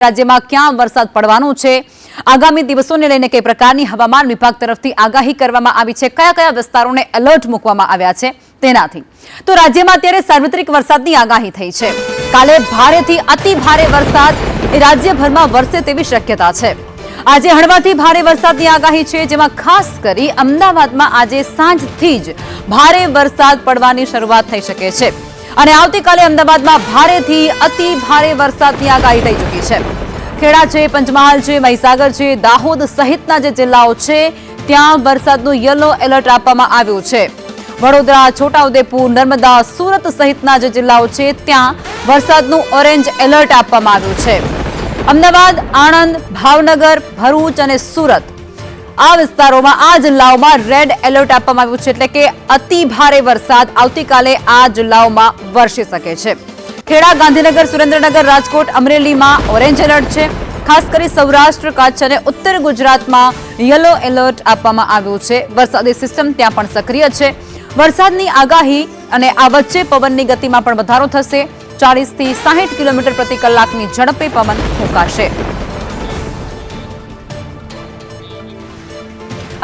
રાજ્યમાં ક્યાં વરસાદ પડવાનો છે, આગામી દિવસોને લઈને કઈ પ્રકારની હવામાન વિભાગ તરફથી આગાહી કરવામાં આવી છે, કયા કયા વિસ્તારોને એલર્ટ મૂકવામાં આવ્યા છે તેનાથી તો રાજ્યમાં અત્યારે સાર્વત્રિક વરસાદની આગાહી થઈ છે। કાલે ભારેથી અતિ ભારે વરસાદ રાજ્યભરમાં વરસે તેવી શક્યતા છે। આજે હળવાથી ભારે વરસાદની આગાહી છે, જેમાં ખાસ કરી અમદાવાદમાં આજે સાંજથી જ ભારે વરસાદ પડવાની શરૂઆત થઈ શકે છે અને આવતીકાલે અમદાવાદમાં ભારેથી અતિ ભારે વરસાદની આગાહી થઈ ચૂકી છે। ખેડા છે, પંચમહાલ છે, મહીસાગર છે, દાહોદ સહિતના જે જિલ્લાઓ છે ત્યાં વરસાદનું યલો એલર્ટ આપવામાં આવ્યું છે। વડોદરા, છોટાઉદેપુર, નર્મદા, સુરત સહિતના જે જિલ્લાઓ છે ત્યાં વરસાદનું ઓરેન્જ એલર્ટ આપવામાં આવ્યું છે। અમદાવાદ, આણંદ, ભાવનગર, ભરૂચ અને સુરત આ વિસ્તારોમાં આ જિલ્લાઓમાં રેડ એલર્ટ આપવામાં આવ્યું છે, એટલે કે અતિ ભારે વરસાદ આવતીકાલે આ જિલ્લાઓમાં વરસી શકે છે। ખેડા, ગાંધીનગર, સુરેન્દ્રનગર, રાજકોટ, અમરેલીમાં ઓરેન્જ એલર્ટ છે। ખાસ કરી સૌરાષ્ટ્ર, કચ્છ અને ઉત્તર ગુજરાતમાં યલો એલર્ટ આપવામાં આવ્યું છે। વરસાદી સિસ્ટમ ત્યાં પણ સક્રિય છે। વરસાદની આગાહી અને આ વચ્ચે પવનની ગતિમાં પણ વધારો થશે। 40 થી 60 કિલોમીટર પ્રતિ કલાકની ઝડપે પવન ફૂંકાશે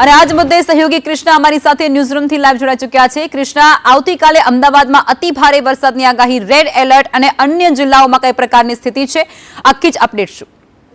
અને આજ મુદ્દે સહયોગી કૃષ્ણા અમારી સાથે ન્યૂઝરૂમથી લાઈવ જોડાઈ ચૂક્યા છે। કૃષ્ણા, આવતીકાલે અમદાવાદમાં અતિ ભારે વરસાદની આગાહી, રેડ એલર્ટ અને અન્ય જિલ્લાઓમાં કઈ પ્રકારની સ્થિતિ છે, આખી જ અપડેટ શું?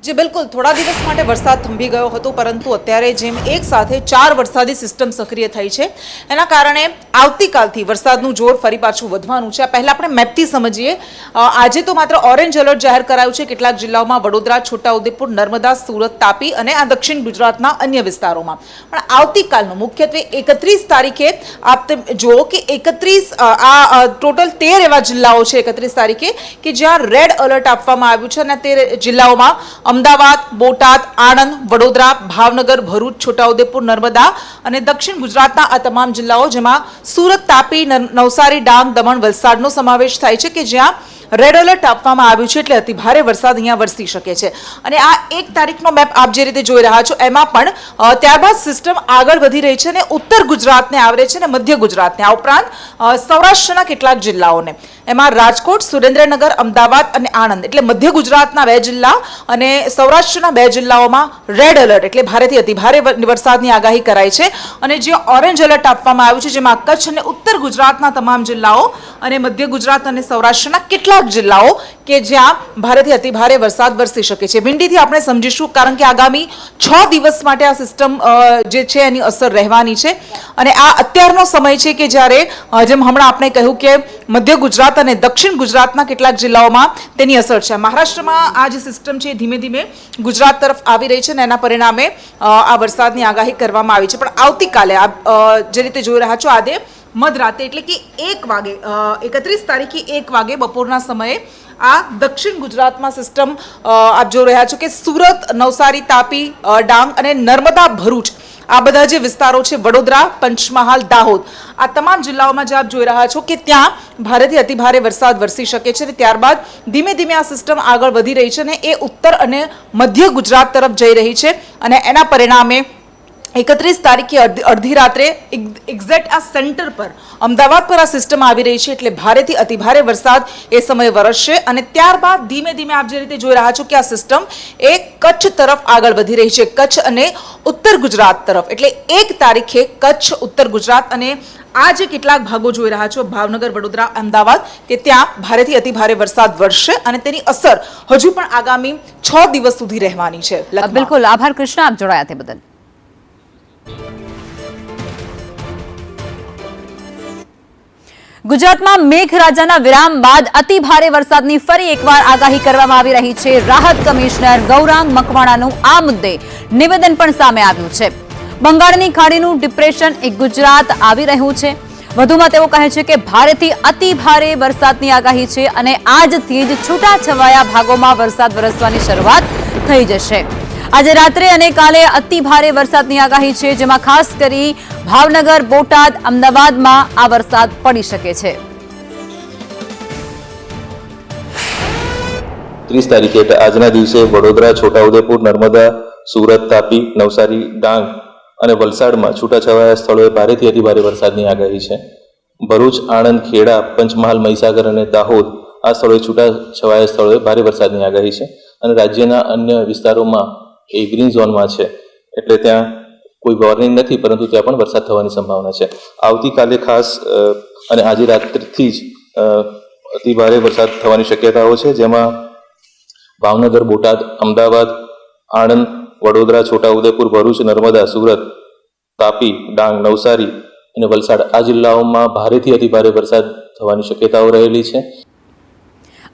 जी बिल्कुल, थोड़ा दिवस माटे वरसाद थंभी गयो हतो, परंतु अत्यारे जेम एक साथे 4 वरसादी सिस्टम सक्रिय थई छे। एना कारणे आवतीकालथी वरसादनुं जोर फरी पाछुं वधवानुं छे। पहेला आपणे मेपथी समजीए। आजे तो मात्र ऑरेन्ज अलर्ट जाहेर करायुं छे केटलाक जिल्लाओमां, वडोदरा, छोटाउदेपुर, नर्मदा, सूरत, तापी अने आ दक्षिण गुजरातना अन्य विस्तारोमां। पण आवतीकालनुं मुख्यत्वे 31 तारीखे आप जुओ के 31 आ टोटल 13 एवा जिल्लाओ छे 31 तारीखे के ज्यां रेड अलर्ट आपवामां आव्युं छे अने 13 जिल्लाओमां अमदावाद, बोटाद, आणंद, वडोदरा, भावनगर, भरूच, छोटाउदेपुर, नर्मदा અને દક્ષિણ ગુજરાતના આ તમામ જિલ્લાઓ, જેમાં સુરત, તાપી, નવસારી, ડાંગ, દમણ, વલસાડનો સમાવેશ થાય છે કે જ્યાં રેડ એલર્ટ આપવામાં આવ્યું છે, એટલે અતિ ભારે વરસાદ અહીંયા વરસી શકે છે। અને આ 1 તારીખનો મેપ આપ જે રીતે જોઈ રહ્યા છો એમાં પણ ત્યારબાદ સિસ્ટમ આગળ વધી રહી છે અને ઉત્તર ગુજરાતને આવરે છે અને મધ્ય ગુજરાતને, આ ઉપરાંત સૌરાષ્ટ્રના કેટલાક જિલ્લાઓને, એમાં રાજકોટ, સુરેન્દ્રનગર, અમદાવાદ અને આણંદ એટલે મધ્ય ગુજરાતના 2 જિલ્લા અને સૌરાષ્ટ્રના 2 જિલ્લાઓમાં રેડ એલર્ટ એટલે ભારેથી અતિ ભારે વરસાદની આગાહી કરાઈ છે અને જે ઓરેન્જ એલર્ટ આપવામાં આવ્યું છે જેમાં કચ્છ અને ઉત્તર ગુજરાતના તમામ જિલ્લાઓ અને મધ્ય ગુજરાત અને સૌરાષ્ટ્રના કેટલાક જિલ્લાઓ કે જ્યાં ભારેથી અતિ ભારે વરસાદ વરસી શકે છે। વિંડીથી આપણે સમજીશું, કારણ કે આગામી 6 દિવસ માટે આ સિસ્ટમ જે છે એની અસર રહેવાની છે અને આ અત્યારનો સમય છે કે જ્યારે જેમ હમણાં આપણે કહ્યું કે મધ્ય ગુજરાત અને દક્ષિણ ગુજરાતના કેટલાક જિલ્લાઓમાં તેની અસર છે। મહારાષ્ટ્રમાં આ જે સિસ્ટમ છે ધીમે ધીમે ગુજરાત તરફ આવી રહી છે અને એના પરિણામે આ વરસાદની આગાહી કરવામાં આવી છે। પણ આવતીકાલે જે રીતે જોઈ રહ્યા છો આજે મધરાતે એટલે કે 1 વાગે 31 તારીખે 1 વાગે બપોરના સમયે આ દક્ષિણ ગુજરાતમાં સિસ્ટમ આપ જોઈ રહ્યા છો કે સુરત, નવસારી, તાપી, ડાંગ અને નર્મદા, ભરૂચ આ બધા જે વિસ્તારો છે, વડોદરા, પંચમહાલ, દાહોદ આ તમામ જિલ્લાઓમાં જે આપ જોઈ રહ્યા છો કે ત્યાં ભારેથી અતિ ભારે વરસાદ વરસી શકે છે અને ત્યારબાદ ધીમે ધીમે આ સિસ્ટમ આગળ વધી રહી છે અને એ ઉત્તર અને મધ્ય ગુજરાત તરફ જઈ રહી છે અને એના પરિણામે 31 તારીખે અડધી રાત્રે એક્ઝેક્ટ આ સેન્ટર પર અમદાવાદ પર આ સિસ્ટમ આવી રહી છે, એટલે ભારેથી અતિ ભારે વરસાદ એ સમયે વરસશે અને ત્યારબાદ ધીમે ધીમે આપ જે રીતે જોઈ રહ્યા છો કે આ સિસ્ટમ એ કચ્છ તરફ આગળ વધી રહી છે, કચ્છ અને ઉત્તર ગુજરાત તરફ। એટલે 1 તારીખે કચ્છ, ઉત્તર ગુજરાત અને આ જે કેટલાક ભાગો જોઈ રહ્યા છો, ભાવનગર, વડોદરા, અમદાવાદ, કે ત્યાં ભારેથી અતિ ભારે વરસાદ વરસશે અને તેની અસર હજુ પણ આગામી 6 દિવસ સુધી રહેવાની છે। બિલકુલ, આભાર કૃષ્ણા, આપ જોડાયા તે બદલ। ગુજરાતમાં મેઘરાજાના વિરામ બાદ અતિ ભારે વરસાદની ફરી એકવાર આગાહી કરવામાં આવી રહી છે। રાહત કમિશનર ગૌરાંગ મકવાણાનું આ મુદ્દે નિવેદન પણ સામે આવ્યું છે। બંગાળની ખાડીનું ડિપ્રેશન એક ગુજરાત આવી રહ્યું છે। વધુમાં તેઓ કહે છે કે ભારેથી અતિ ભારે વરસાદની આગાહી છે અને આજથી જ છૂટાછવાયા ભાગોમાં વરસાદ વરસવાની શરૂઆત થઈ જશે। આજે રાત્રે અને કાલે અતિ ભારે વરસાદની આગાહી છે, જેમાં ખાસ કરી ભાવનગર, બોટાદ, અમદાવાદમાં આ વરસાદ પડી શકે છે। 30 તારીખે એટલે આજના દિવસે વડોદરા, છોટાઉદેપુર, નર્મદા, સુરત, તાપી, નવસારી, ડાંગ અને વલસાડમાં છૂટાછવાયા સ્થળોએ ભારેથી અતિ ભારે વરસાદની આગાહી છે। ભરૂચ, આણંદ, ખેડા, પંચમહાલ, મહીસાગર અને દાહોદ આ સ્થળોએ છૂટાછવાયા સ્થળોએ ભારે વરસાદની આગાહી છે અને રાજ્યના અન્ય વિસ્તારોમાં એ ગ્રીન ઝોનમાં છે, એટલે ત્યાં કોઈ વોર્નિંગ નથી, પરંતુ ત્યાં પણ વરસાદ થવાની સંભાવના છે. આવતીકાલે ખાસ અને આજે રાત્રિથી જ અતિ ભારે વરસાદ થવાની શક્યતાઓ છે, જેમાં ભાવનગર, બોટાદ, અમદાવાદ, આણંદ, વડોદરા, છોટાઉદેપુર, ભરૂચ, નર્મદા, સુરત, તાપી, ડાંગ, નવસારી અને વલસાડ આ જિલ્લાઓમાં ભારેથી અતિ ભારે વરસાદ થવાની શક્યતાઓ રહેલી છે.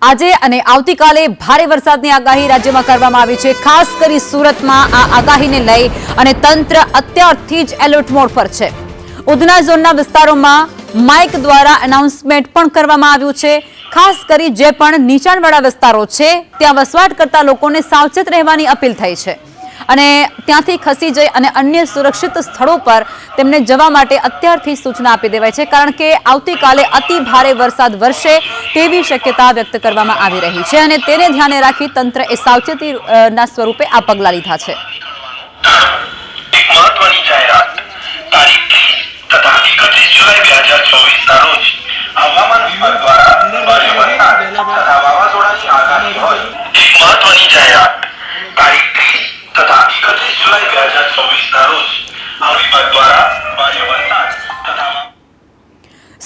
આજે અને આવતીકાલે ભારે વરસાદની આગાહી રાજ્યમાં કરવામાં આવી છે. ખાસ કરી સુરતમાં આ આગાહીને લઈ અને તંત્ર અત્યારથી જ એલર્ટ મોડ પર છે. ઉધના ઝોનના વિસ્તારોમાં માઇક દ્વારા એનાઉન્સમેન્ટ પણ કરવામાં આવ્યું છે. ખાસ કરી જે પણ નીચાણવાળા વિસ્તારો છે ત્યાં વસવાટ કરતા લોકોને સાવચેત રહેવાની અપીલ થઈ છે અને ત્યાંથી ખસી જઈ અને અન્ય સુરક્ષિત સ્થળો પર તેમને જવા માટે અત્યારથી સૂચના આપી દેવાય છે, કારણ કે આવતીકાલે અતિ ભારે વરસાદ વરસે તેવી શક્યતા વ્યક્ત કરવામાં આવી રહી છે અને તેને ધ્યાને રાખી તંત્રએ સાવચેતીના સ્વરૂપે આ પગલાં લીધા છે. મહત્વની જાહેરાત તારીખ તથા 31 જુલાઈ 2024 ના રોજ હવામાન વિભાગ દ્વારા ભારે વરસાદ તથા વાવાઝોડાની આગાહી હોય. મહત્વની જાહેરાત તારીખ તથા 31 જુલાઈ 2024 ના રોજ વિભાગ દ્વારા ભારે વરસાદ તથા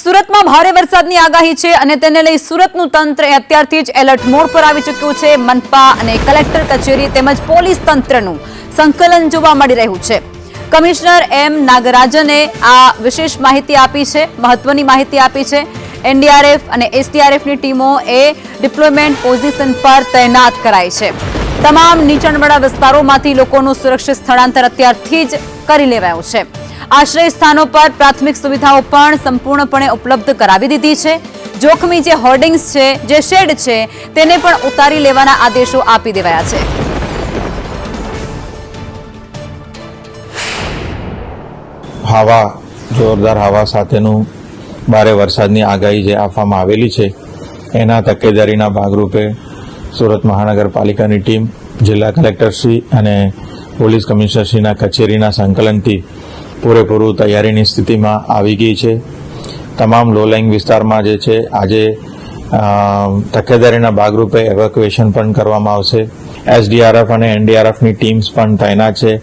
સુરતમાં ભારે વરસાદની આગાહી છે અને તેને લઈ સુરતનું તંત્ર અત્યારથી જ એલર્ટ મોડ પર આવી ચૂક્યું છે. મનપા અને કલેક્ટર કચેરી તેમજ પોલીસ તંત્રનું સંકલન જોવા મળી રહ્યું છે. કમિશનર એમ નાગરાજને આ વિશેષ માહિતી આપી છે, મહત્વની માહિતી આપી છે. એનડીઆરએફ અને એસડીઆરએફની ટીમો એ ડિપ્લોયમેન્ટ પોઝિશન પર તૈનાત કરાઈ છે. તમામ નીચાણવાળા વિસ્તારોમાંથી લોકોનું સુરક્ષિત સ્થળાંતર અત્યારથી જ કરી લેવાયું છે. આશ્રય સ્થાનો પર પ્રાથમિક સુવિધાઓ પણ સંપૂર્ણપણે ઉપલબ્ધ કરાવી દીધી છે. જોખમી જે હોર્ડિંગ્સ છે, જે શેડ છે, તેને પણ ઉતારી લેવાના આદેશો આપી દેવાયા છે. હવા, જોરદાર હવા સાથેનું ભારે વરસાદની આગાહી જે આપવામાં આવેલી છે, એના તકેદારીના ભાગરૂપે સુરત મહાનગરપાલિકાની ટીમ, જિલ્લા કલેક્ટરશ્રી અને પોલીસ કમિશનરશ્રીના કચેરીના સંકલનથી પૂરેપૂરું તૈયારીની સ્થિતિમાં આવી ગઈ છે. તમામ લો લાઇંગ વિસ્તારમાં જે છે આજે તકેદારીના ભાગરૂપે એવેક્યુએશન પણ કરવામાં આવશે. એસડીઆરએફ અને એનડીઆરએફની ટીમ્સ પણ તૈનાત છે.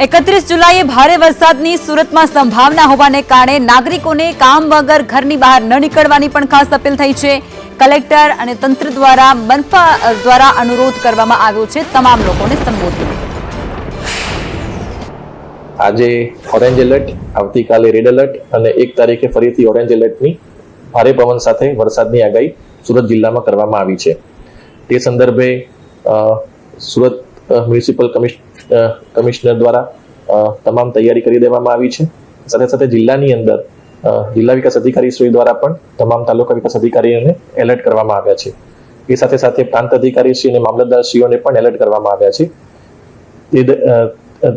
31 જુલાઈએ ભારે વરસાદની સુરતમાં સંભાવના હોવાને કારણે નાગરિકોને કામ વગર ઘરની બહાર ન નીકળવાની પણ ખાસ અપીલ થઈ છે. કલેક્ટર અને તંત્ર દ્વારા મનપા દ્વારા અનુરોધ કરવામાં આવ્યો છે તમામ લોકોને સંબોધીને. આજે ઓરેન્જ એલર્ટ, આવતીકાલે રેડ એલર્ટ અને 1 તારીખે ફરીથી ઓરેન્જ એલર્ટની ભારે પવન સાથે વરસાદની આગાહી સુરત જિલ્લામાં કરવામાં આવી છે. તે સંદર્ભે સુરત મ્યુનિસિપલ કમિશનર દ્વારા તમામ તૈયારી કરી દેવામાં આવી છે. સાથે સાથે જિલ્લાની અંદર જિલ્લા વિકાસ અધિકારીશ્રી દ્વારા પણ તમામ તાલુકા વિકાસ અધિકારીઓને એલર્ટ કરવામાં આવ્યા છે. એ સાથે સાથે પ્રાંત અધિકારીશ્રી અને મામલતદારશ્રીઓને પણ એલર્ટ કરવામાં આવ્યા છે.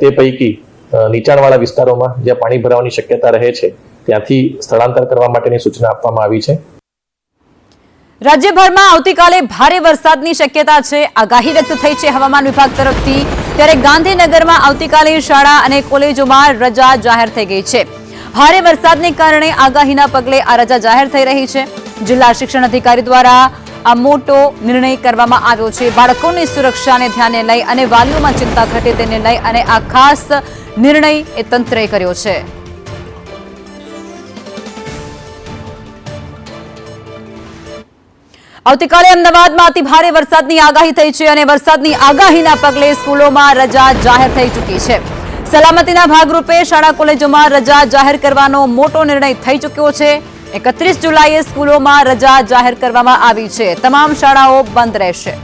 તે પૈકી નીચાણવાળા વિસ્તારોમાં જ્યાં પાણી ભરાવાની શક્યતા રહે છે ત્યાંથી સ્થળાંતર કરવા માટેની સૂચના આપવામાં આવી છે. રાજ્યભરમાં આવતીકાલે ભારે વરસાદની શક્યતા છે, આગાહી વ્યક્ત થઈ છે હવામાન વિભાગ તરફથી. ત્યારે ગાંધીનગરમાં આવતીકાલે શાળા અને કોલેજોમાં રજા જાહેર થઈ ગઈ છે. ભારે વરસાદને કારણે આગાહીના પગલે આ રજા જાહેર થઈ રહી છે. જિલ્લા શિક્ષણ અધિકારી દ્વારા આ મોટો નિર્ણય કરવામાં આવ્યો છે. બાળકોની સુરક્ષાને ધ્યાને લઈ અને વાલીઓમાં ચિંતા ઘટે તેને લઈ અને આ ખાસ નિર્ણય એ તંત્રએ કર્યો છે. આવતીકાલે અમદાવાદમાં અતિ ભારે વરસાદની આગાહી થઈ છે અને વરસાદની આગાહીના પગલે સ્કૂલોમાં રજા જાહેર થઈ ચૂકી છે. સલામતીના ભાગરૂપે શાળા કોલેજોમાં રજા જાહેર કરવાનો મોટો નિર્ણય થઈ ચૂક્યો છે. 31 જુલાઈએ સ્કૂલોમાં રજા જાહેર કરવામાં આવી છે. તમામ શાળાઓ બંધ રહેશે.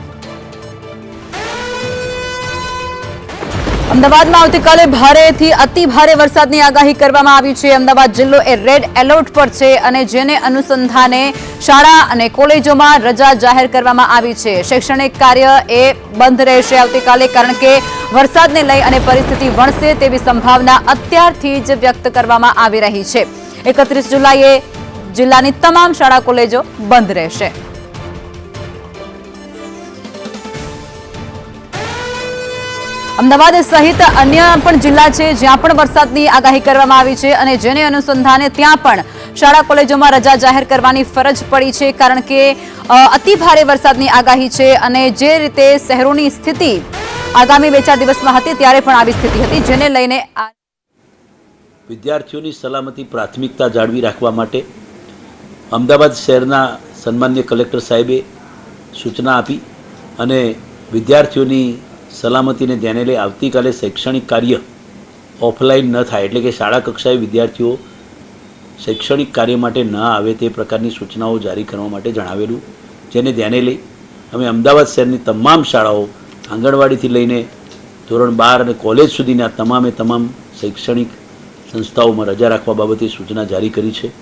અમદાવાદમાં આવતીકાલે ભારેથી અતિ ભારે વરસાદની આગાહી કરવામાં આવી છે. અમદાવાદ જિલ્લો એ રેડ એલર્ટ પર છે અને જેને અનુસંધાને શાળા અને કોલેજોમાં રજા જાહેર કરવામાં આવી છે. શૈક્ષણિક કાર્ય એ બંધ રહેશે આવતીકાલે, કારણ કે વરસાદને લઈ અને પરિસ્થિતિ વણસે તેવી સંભાવના અત્યારથી જ વ્યક્ત કરવામાં આવી રહી છે. 31 જુલાઈએ જિલ્લાની તમામ શાળા કોલેજો બંધ રહેશે. અમદાવાદ સહિત અન્ય પણ જિલ્લા છે જ્યાં પણ વરસાદની આગાહી કરવામાં આવી છે અને જેને અનુસંધાને ત્યાં પણ શાળા કોલેજોમાં રજા જાહેર કરવાની ફરજ પડી છે, કારણ કે અતિ ભારે વરસાદની આગાહી છે અને જે રીતે શહેરોની સ્થિતિ આગામી 2-4 દિવસમાં હતી ત્યારે પણ આવી સ્થિતિ હતી, જેને લઈને વિદ્યાર્થીઓની સલામતી પ્રાથમિકતા જાળવી રાખવા માટે અમદાવાદ શહેરના સન્માનીય કલેક્ટર સાહેબે સૂચના આપી અને વિદ્યાર્થીઓની સલામતીને ધ્યાને લઈ આવતીકાલે શૈક્ષણિક કાર્ય ઓફલાઈન ન થાય, એટલે કે શાળા કક્ષાએ વિદ્યાર્થીઓ શૈક્ષણિક કાર્ય માટે ન આવે તે પ્રકારની સૂચનાઓ જારી કરવા માટે જણાવેલું, જેને ધ્યાને લઈ અમે અમદાવાદ શહેરની તમામ શાળાઓ આંગણવાડીથી લઈને ધોરણ 12 અને કોલેજ સુધીના તમામ શૈક્ષણિક સંસ્થાઓમાં રજા રાખવા બાબતે સૂચના જારી કરી છે.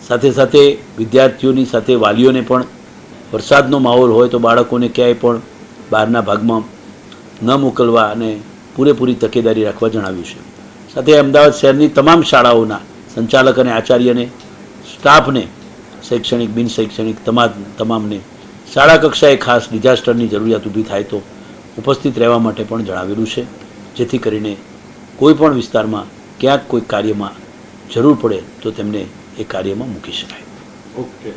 સાથે સાથે વિદ્યાર્થીઓની સાથે વાલીઓને પણ વરસાદનો માહોલ હોય તો બાળકોને ક્યાંય પણ બહારના ભાગમાં ન મોકલવા અને પૂરેપૂરી તકેદારી રાખવા જણાવ્યું છે. સાથે અમદાવાદ શહેરની તમામ શાળાઓના સંચાલક અને આચાર્યને, સ્ટાફને, શૈક્ષણિક બિન શૈક્ષણિક તમામને શાળા કક્ષાએ ખાસ ડિઝાસ્ટરની જરૂરિયાત ઊભી થાય તો ઉપસ્થિત રહેવા માટે પણ જણાવેલું છે, જેથી કરીને કોઈ પણ વિસ્તારમાં ક્યાંક કોઈ કાર્યમાં જરૂર પડે તો તેમને એ કાર્યમાં મૂકી શકાય. ઓકે.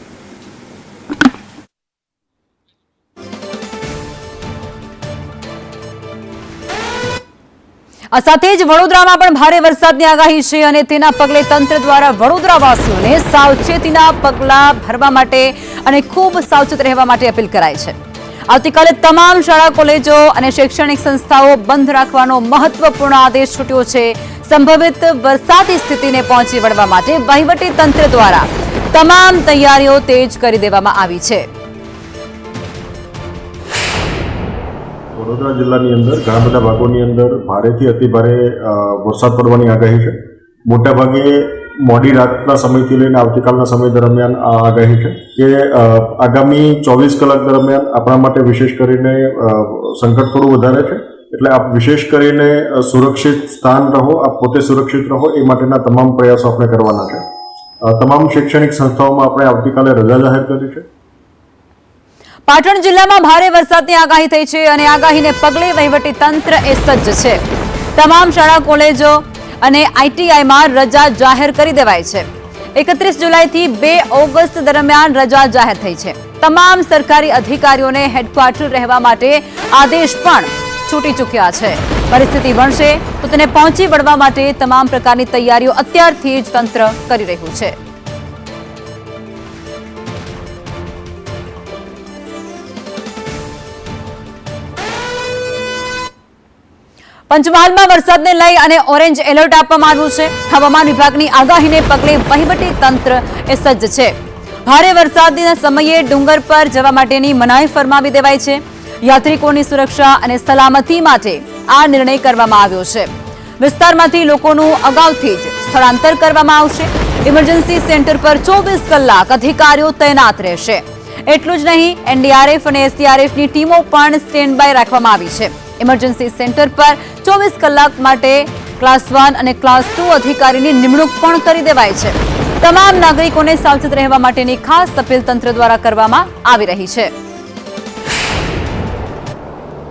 આ સાથે જ વડોદરામાં પણ ભારે વરસાદની આગાહી છે અને તેના પગલે તંત્ર દ્વારા વડોદરાવાસીઓને સાવચેતીના પગલાં ભરવા માટે અને ખૂબ સાવચેત રહેવા માટે અપીલ કરાઈ છે. આવતીકાલે તમામ શાળા કોલેજો અને શૈક્ષણિક સંસ્થાઓ બંધ રાખવાનો મહત્વપૂર્ણ આદેશ છૂટ્યો છે. સંભવિત વરસાદી સ્થિતિને પહોંચી વળવા માટે વહીવટી તંત્ર દ્વારા તમામ તૈયારીઓ તેજ કરી દેવામાં આવી છે. વડોદરા જિલ્લાની અંદર ઘણા બધા ભાગોની અંદર ભારેથી અતિભારે વરસાદ પડવાની આગાહી છે. મોટાભાગે મોડી રાતના સમયથી લઈને આવતીકાલના સમય દરમિયાન આ આગાહી છે કે આગામી 24 કલાક દરમિયાન આપણા માટે વિશેષ કરીને સંકટ થોડું વધારે છે. એટલે આપ વિશેષ કરીને સુરક્ષિત સ્થાન રહો, આપ પોતે સુરક્ષિત રહો એ માટેના તમામ પ્રયાસો આપણે કરવાના છે. તમામ શૈક્ષણિક સંસ્થાઓમાં આપણે આવતીકાલે રજા જાહેર કરી છે. પાટણ જિલ્લામાં ભારે વરસાદની આગાહી થઈ છે અને આગાહીને પગલે વહીવટી તંત્ર એ સજ્જ છે. તમામ શાળા કોલેજો અને આઈટીઆઈમાં રજા જાહેર કરી દેવાઈ છે. 31 જુલાઈથી 2 ઓગસ્ટ દરમિયાન રજા જાહેર થઈ છે. તમામ સરકારી અધિકારીઓને હેડક્વાર્ટર રહેવા માટે આદેશ પણ છૂટી ચૂક્યા છે. પરિસ્થિતિ બનશે તો તેને પહોંચી વળવા માટે તમામ પ્રકારની તૈયારીઓ અત્યારથી જ તંત્ર કરી રહ્યું છે. પંચમહાલમાં વરસાદને લઈ અને ઓરેન્જ એલર્ટ આપવામાં આવ્યું છે. હવામાન વિભાગની આગાહીને પગલે વહીવટી તંત્ર એ સજ્જ છે. ભારે વરસાદના સમયે ડુંગર પર જવા માટેની મનાઈ ફરમાવી દેવાઈ છે. યાત્રિકોની સુરક્ષા અને સલામતી માટે આ નિર્ણય કરવામાં આવ્યો છે. વિસ્તારમાંથી લોકોનું અગાઉથી જ સ્થળાંતર કરવામાં આવશે. ઇમરજન્સી સેન્ટર પર 24 કલાક અધિકારીઓ તૈનાત રહેશે. એટલું જ નહીં, એનડીઆરએફ અને એસડીઆરએફની ટીમો પણ સ્ટેન્ડ બાય રાખવામાં આવી છે. ઇમરજન્સી સેન્ટર પર 24 કલાક માટે ક્લાસ 1 અને ક્લાસ 2 અધિકારીની નિમણૂક પણ કરી દેવાઈ છે. તમામ નાગરિકોને સાવચેત રહેવા માટેની ખાસ અપીલ તંત્ર દ્વારા કરવામાં આવી રહી છે.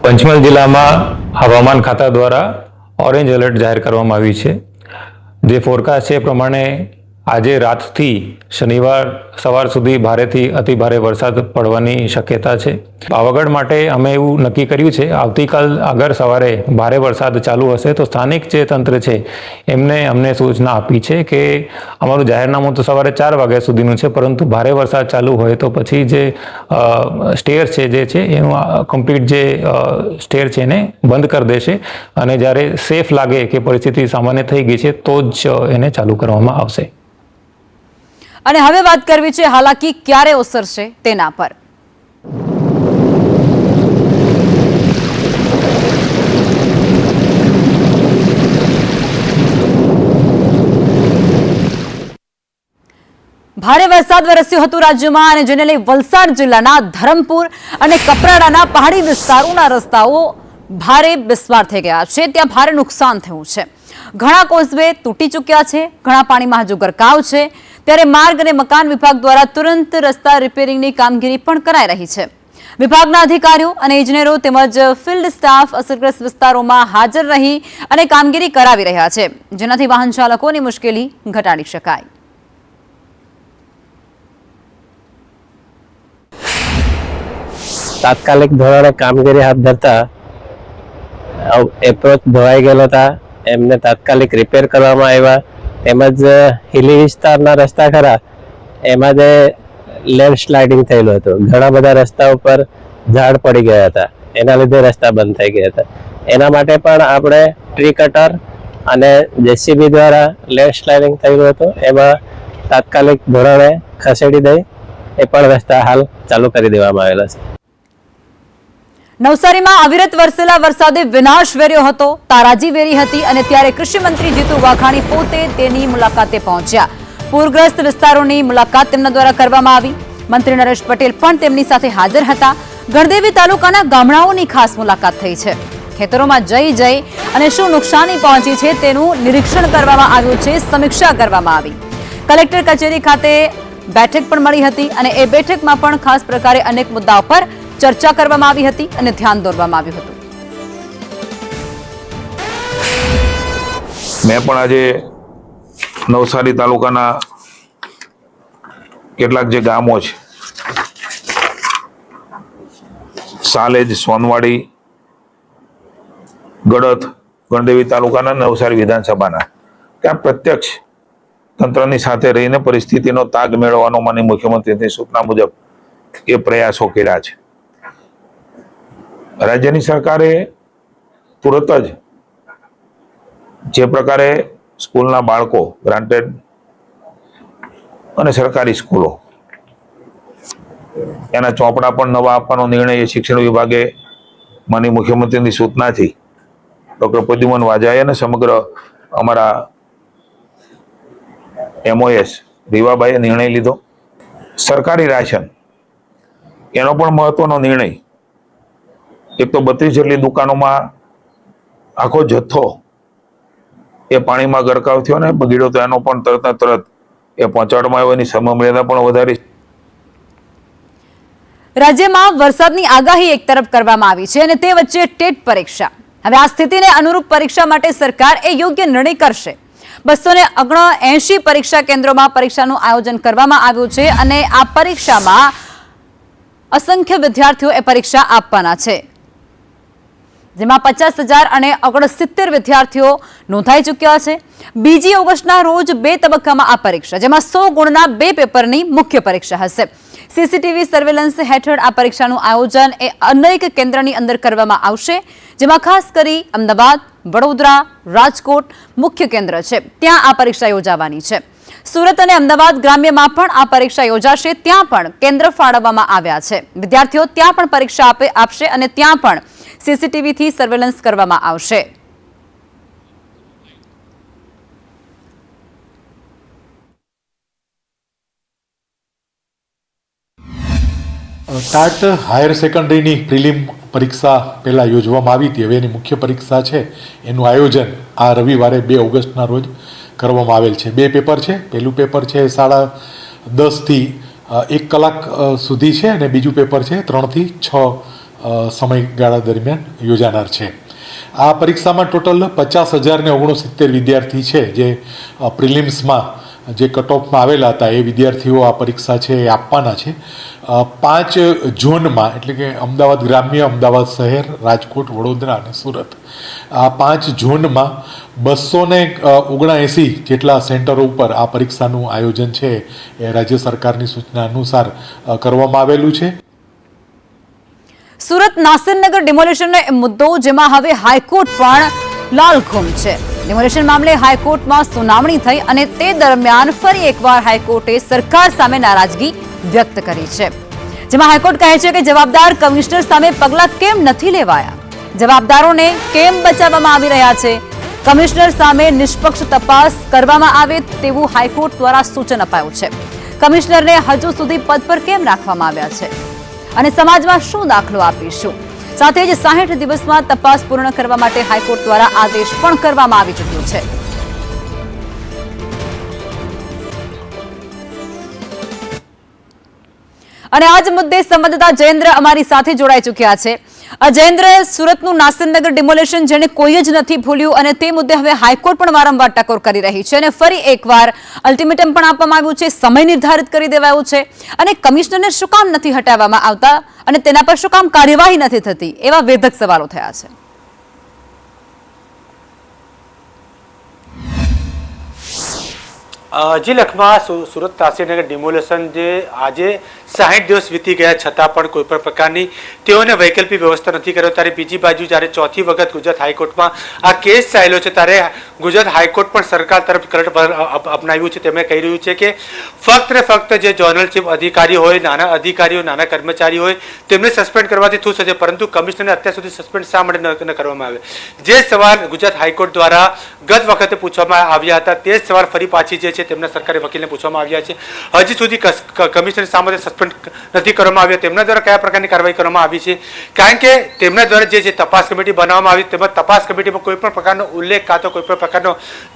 પંચમહાલ જિલ્લામાં હવામાન ખાતા દ્વારા ઓરેન્જ એલર્ટ જાહેર કરવામાં આવ્યું છે. જે ફોરકાસ્ટ છે એ પ્રમાણે આજે રાતથી શનિવાર સવાર સુધી ભારેથી અતિભારે વરસાદ પડવાની શક્યતા છે. પાવાગઢ માટે અમે એવું નક્કી કર્યું છે, આવતીકાલ અગર સવારે ભારે વરસાદ ચાલુ હશે તો સ્થાનિક જે તંત્ર છે એમને અમને સૂચના આપી છે કે અમારું જાહેરનામું તો સવારે 4 વાગ્યા સુધીનું છે, પરંતુ ભારે વરસાદ ચાલુ હોય તો પછી જે સ્ટેર છે જે છે એનું કમ્પ્લીટ જે સ્ટેર છે એને બંધ કરી દેશે અને જ્યારે સેફ લાગે કે પરિસ્થિતિ સામાન્ય થઈ ગઈ છે તો જ એને ચાલુ કરવામાં આવશે. અને હવે વાત કરવી છે હાલાકી ક્યારે ઓસરશે તેના પર. ભારે વરસાદ વરસ્યો હતો રાજ્યમાં અને જેને લઈ વલસાડ જિલ્લાના ધરમપુર અને કપરાડાના પહાડી વિસ્તારોના રસ્તાઓ ભારે બિસ્માર થઈ ગયા છે. ત્યાં ભારે નુકસાન થયું છે. ઘણા કોઝવે તૂટી ચૂક્યા છે, ઘણા પાણીમાં હજુ ગરકાવ છે. ત્યારે માર્ગ અને મકાન વિભાગ દ્વારા તુરંત રસ્તા રિપેરિંગની કામગીરી પણ કરાઈ રહી છે. વિભાગના અધિકારીઓ અને ઇજનેરો તેમજ ફિલ્ડ સ્ટાફ અસરગ્રસ્ત વિસ્તારોમાં હાજર રહી અને કામગીરી કરાવી રહ્યા છે, જેનાથી વાહન ચાલકોની મુશ્કેલી ઘટાડી શકાય. તાત્કાલિક ધોરણે કામગીરી હાથ ધરતા એપ્રોચ ધોવાઈ ગયેલો હતા, એમને તાત્કાલિક રિપેર કરવામાં આવ્યા. તેમજ હિલી વિસ્તારના રસ્તા ખરા એમાં જે લેન્ડસ્લાઇડિંગ થયેલું હતું, ઘણા બધા રસ્તા ઉપર ઝાડ પડી ગયા હતા, એના લીધે રસ્તા બંધ થઈ ગયા હતા. એના માટે પણ આપણે ટ્રી કટર અને જેસીબી દ્વારા લેન્ડસ્લાઇડિંગ થયેલું હતું, એમાં તાત્કાલિક ધોરણે ખસેડી દઈ એ પણ રસ્તા હાલ ચાલુ કરી દેવામાં આવેલા છે. નવસારીમાં અવિરત વરસેલા વરસાદે વિનાશ વેર્યો હતો, તારાજી વેરી હતી અને ત્યારે કૃષિ મંત્રી જીતુ વાઘાણી પોતે તેની મુલાકાતે પહોંચ્યા. પૂરગ્રસ્ત વિસ્તારોની મુલાકાત તેમના દ્વારા કરવામાં આવી. મંત્રી નરેશ પટેલ પણ તેમની સાથે હાજર હતા. ગણદેવી તાલુકાના ગામડાઓની ખાસ મુલાકાત થઈ છે. ખેતરોમાં જઈ અને શું નુકસાની પહોંચી છે તેનું નિરીક્ષણ કરવામાં આવ્યું છે, સમીક્ષા કરવામાં આવી. કલેક્ટર કચેરી ખાતે બેઠક પણ મળી હતી અને એ બેઠકમાં પણ ખાસ પ્રકારે અનેક મુદ્દાઓ પર ચર્ચા કરવામાં આવી હતી અને ધ્યાન દોરવામાં આવ્યું હતું. મેં પણ આજે નવસારી તાલુકાના કેટલાક જે ગામો છે, સાલેજ, સોનવાડી, ગડત, ગણદેવી તાલુકાના નવસારી વિધાનસભાના ત્યાં પ્રત્યક્ષ તંત્રની સાથે રહીને પરિસ્થિતિનો તાગ મેળવવાનો માનનીય મુખ્યમંત્રીની સૂચના મુજબ એ પ્રયાસો કર્યા છે. રાજ્યની સરકારે તુરત જ જે પ્રકારે સ્કૂલના બાળકો, ગ્રાન્ટેડ અને સરકારી સ્કૂલો એના ચોપડા પણ નવા આપવાનો નિર્ણય એ શિક્ષણ વિભાગે માનનીય મુખ્યમંત્રીની સૂચનાથી ડૉક્ટર પ્રદ્યુમન વાજાએ અને સમગ્ર અમારા MOS રીવાબાઈએ નિર્ણય લીધો. સરકારી રાશન એનો પણ મહત્વનો નિર્ણય. એક તો 32 જેટલી દુકાનોમાં આખો જથ્થો એ પાણીમાં ગરકાવ થયો ને બગડ્યો, તો એનો પણ તરત એ પહોંચાડવામાં આવ્યો, એની સમયમર્યાદા પણ વધારી. રાજ્યમાં વરસાદની આગાહી એક તરફ કરવામાં આવી છે અને તે વચ્ચે ટેટ પરીક્ષા. હવે આ સ્થિતિને અનુરૂપ પરીક્ષા માટે સરકાર એ યોગ્ય નિર્ણય કરશે. 279 પરીક્ષા કેન્દ્રોમાં પરીક્ષાનું આયોજન કરવામાં આવ્યું છે અને આ પરીક્ષામાં અસંખ્ય વિદ્યાર્થીઓ એ પરીક્ષા આપવાના છે, જેમાં 50,069 વિદ્યાર્થીઓ નોંધાઈ ચૂક્યા છે. 2 ઓગસ્ટના રોજ 2 તબક્કામાં આ પરીક્ષા, જેમાં 100 ગુણના 2 પેપરની મુખ્ય પરીક્ષા હશે. સીસીટીવી સર્વેલન્સ હેઠળ આ પરીક્ષાનું આયોજન એ અનેક કેન્દ્રની અંદર કરવામાં આવશે, જેમાં ખાસ કરી અમદાવાદ, વડોદરા, રાજકોટ મુખ્ય કેન્દ્ર છે, ત્યાં આ પરીક્ષા યોજાવાની છે. સુરત અને અમદાવાદ ગ્રામ્યમાં પણ આ પરીક્ષા યોજાશે, ત્યાં પણ કેન્દ્ર ફાળવવામાં આવ્યા છે. વિદ્યાર્થીઓ ત્યાં પણ પરીક્ષા આપશે અને ત્યાં પણ સીસીટીવીથી સર્વેલન્સ કરવામાં આવશે. ટાટ હાયર સેકન્ડરીની પ્રિલિમ પરીક્ષા પહેલાં યોજવામાં આવી હતી. હવે એની મુખ્ય પરીક્ષા છે એનું આયોજન આ રવિવારે 2 ઓગસ્ટના રોજ કરવામાં આવેલ છે. 2 પેપર છે. પહેલું પેપર છે 10:30 થી 1 કલાક સુધી છે અને બીજું પેપર છે 3 થી 6 સમયગાળા દરમિયાન યોજાનાર છે. આ પરીક્ષામાં ટોટલ 50,069 વિદ્યાર્થી છે જે પ્રિલિમ્સમાં જે કટઓફમાં આવેલા હતા એ વિદ્યાર્થીઓ આ પરીક્ષા છે એ આપવાના છે. 5 ઝોનમાં, એટલે કે અમદાવાદ ગ્રામ્ય, અમદાવાદ શહેર, રાજકોટ, વડોદરા અને સુરત, આ 5 ઝોનમાં 279 જેટલા સેન્ટરો ઉપર આ પરીક્ષાનું આયોજન છે એ રાજ્ય સરકારની સૂચના અનુસાર કરવામાં આવેલું છે. સુરત નાસિરનગર ડિમોલિશનનો મુદ્દો, જેમાં હવે હાઈકોર્ટ પણ લાલઘુમ છે. ડિમોલિશન મામલે હાઈકોર્ટમાં સુનાવણી થઈ અને તે દરમિયાન ફરી એકવાર હાઈકોર્ટે સરકાર સામે નારાજગી વ્યક્ત કરી છે, જેમાં હાઈકોર્ટ કહે છે કે જવાબદાર કમિશનર સામે પગલાં કેમ નથી લેવાયા, જવાબદારોને કેમ બચાવવામાં આવી રહ્યા છે, કમિશનર સામે નિષ્પક્ષ તપાસ કરવામાં આવે તેવું હાઈકોર્ટ દ્વારા સૂચન અપાયું છે. કમિશનરને હજુ સુધી પદ પર કેમ રાખવામાં આવ્યા છે અને સમાજમાં શું દાખલો આપીશું. સાથે જ 60 દિવસમાં તપાસ પૂર્ણ કરવા માટે હાઈકોર્ટ દ્વારા આદેશ પણ કરવામાં આવી ચૂક્યો છે. અને આ જ મુદ્દે સંવાદદાતા જયેન્દ્ર અમારી સાથે જોડાઈ ચૂક્યા છે. જયેન્દ્ર, સુરતનું નાસિરનગર ડિમોલેશન જેને કોઈ જ નથી ભૂલ્યું અને તે મુદ્દે હવે હાઈકોર્ટ પણ વારંવાર ટકોર કરી રહી છે અને ફરી એકવાર અલ્ટિમેટમ પણ આપવામાં આવ્યું છે, સમય નિર્ધારિત કરી દેવાયો છે અને કમિશનરને શું કામ નથી હટાવવામાં આવતા અને તેના પર શું કામ કાર્યવાહી નથી થતી, એવા વેધક સવાલો થયા છે. જી લખમાં સુરત નાસિરનગર ડિમોલેશન જે આજે 60 દિવસ વીતી ગયા છતાં પણ કોઈ પણ પ્રકારની તેઓને વૈકલ્પિક વ્યવસ્થા નથી કર્યો. ત્યારે બીજી બાજુ જ્યારે ચોથી વખત ગુજરાત હાઈકોર્ટમાં આ કેસ ચાલ્યો છે ત્યારે ગુજરાત હાઈકોર્ટ પણ સરકાર તરફ કરંટ અપનાવ્યું છે. તેમણે કહી રહ્યું છે કે ફક્ત ને ફક્ત જે જોનલ ચીફ અધિકારી હોય, નાના અધિકારીઓ, નાના કર્મચારી હોય તેમને સસ્પેન્ડ કરવાથી થશે છે, પરંતુ કમિશનરને અત્યાર સુધી સસ્પેન્ડ શા માટે ન કરવામાં આવે? જે સવાલ ગુજરાત હાઈકોર્ટ દ્વારા ગત વખતે પૂછવામાં આવ્યા હતા તે જ સવાલ ફરી પાછી જે છે તેમના સરકારી વકીલને પૂછવામાં આવ્યા છે. હજી સુધી કમિશનર શા માટે સસ્પેન્ડ નથી કરવામાં આવ્યા, તેમના દ્વારા કયા પ્રકારની કાર્યવાહી કરવામાં આવી છે? કારણ કે તેમના દ્વારા જે તપાસ કમિટી બનાવવામાં આવી તેમાં તપાસ કમિટીમાં કોઈ પણ પ્રકારનો ઉલ્લેખ કાં તો કોઈ પણ પ્રકારનો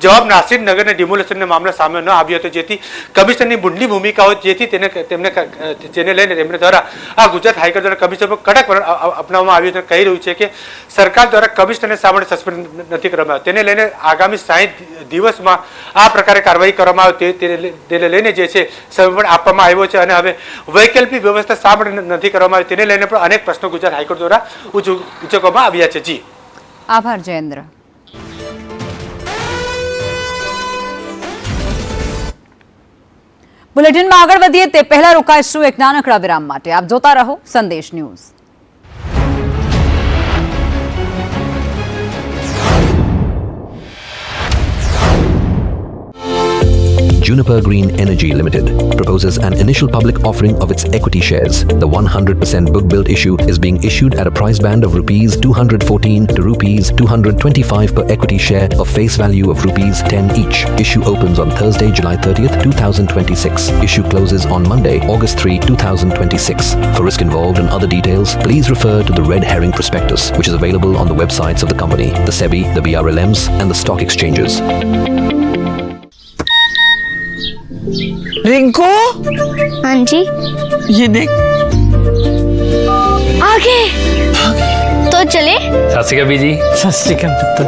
જવાબ નાસિરનગરના ડિમોલેશનના મામલા સામે ન આવ્યો હતો, જેથી કમિશનરની બુંડની ભૂમિકા હોય, જેથી જેને લઈને તેમના દ્વારા આ ગુજરાત હાઈકોર્ટ દ્વારા કમિશનર પર કડક વલણ અપનાવવામાં આવ્યું છે. કહી રહ્યું છે કે સરકાર દ્વારા કમિશનરને શા માટે સસ્પેન્ડ નથી કરવામાં આવ્યો, તેને લઈને આગામી 60 દિવસમાં આ પ્રકારે કાર્યવાહી કરવામાં આવે તેને લઈને જે છે સમય પણ આપવામાં આવ્યો છે અને હવે વૈકલ્પિક વ્યવસ્થા શા માટે નથી કરવામાં આવી તેને લઈને પણ અનેક પ્રશ્નો ગુજરાત હાઈકોર્ટ દ્વારા ઉચકવામાં આવ્યા છે. જી આભાર જયેન્દ્ર. બુલેટિનમાં આગળ વધીએ તે પહેલા રોકાઈશું એક નાનકડા વિરામ માટે. આપ જોતા રહો સંદેશ news. Juniper Green Energy Limited proposes an initial public offering of its equity shares. The 100% book build issue is being issued at a price band of rupees 214 to rupees 225 per equity share of face value of rupees 10 each. Issue opens on Thursday, July 30th, 2026. Issue closes on Monday, August 3, 2026. For risk involved and other details, please refer to the red herring prospectus, which is available on the websites of the company, the SEBI, the BRLMs, and the stock exchanges. Rinku, हाँ जी, ये देख आगे तो चले। सत श्री अकाल बीजी। सत श्री अकाल पुत्र।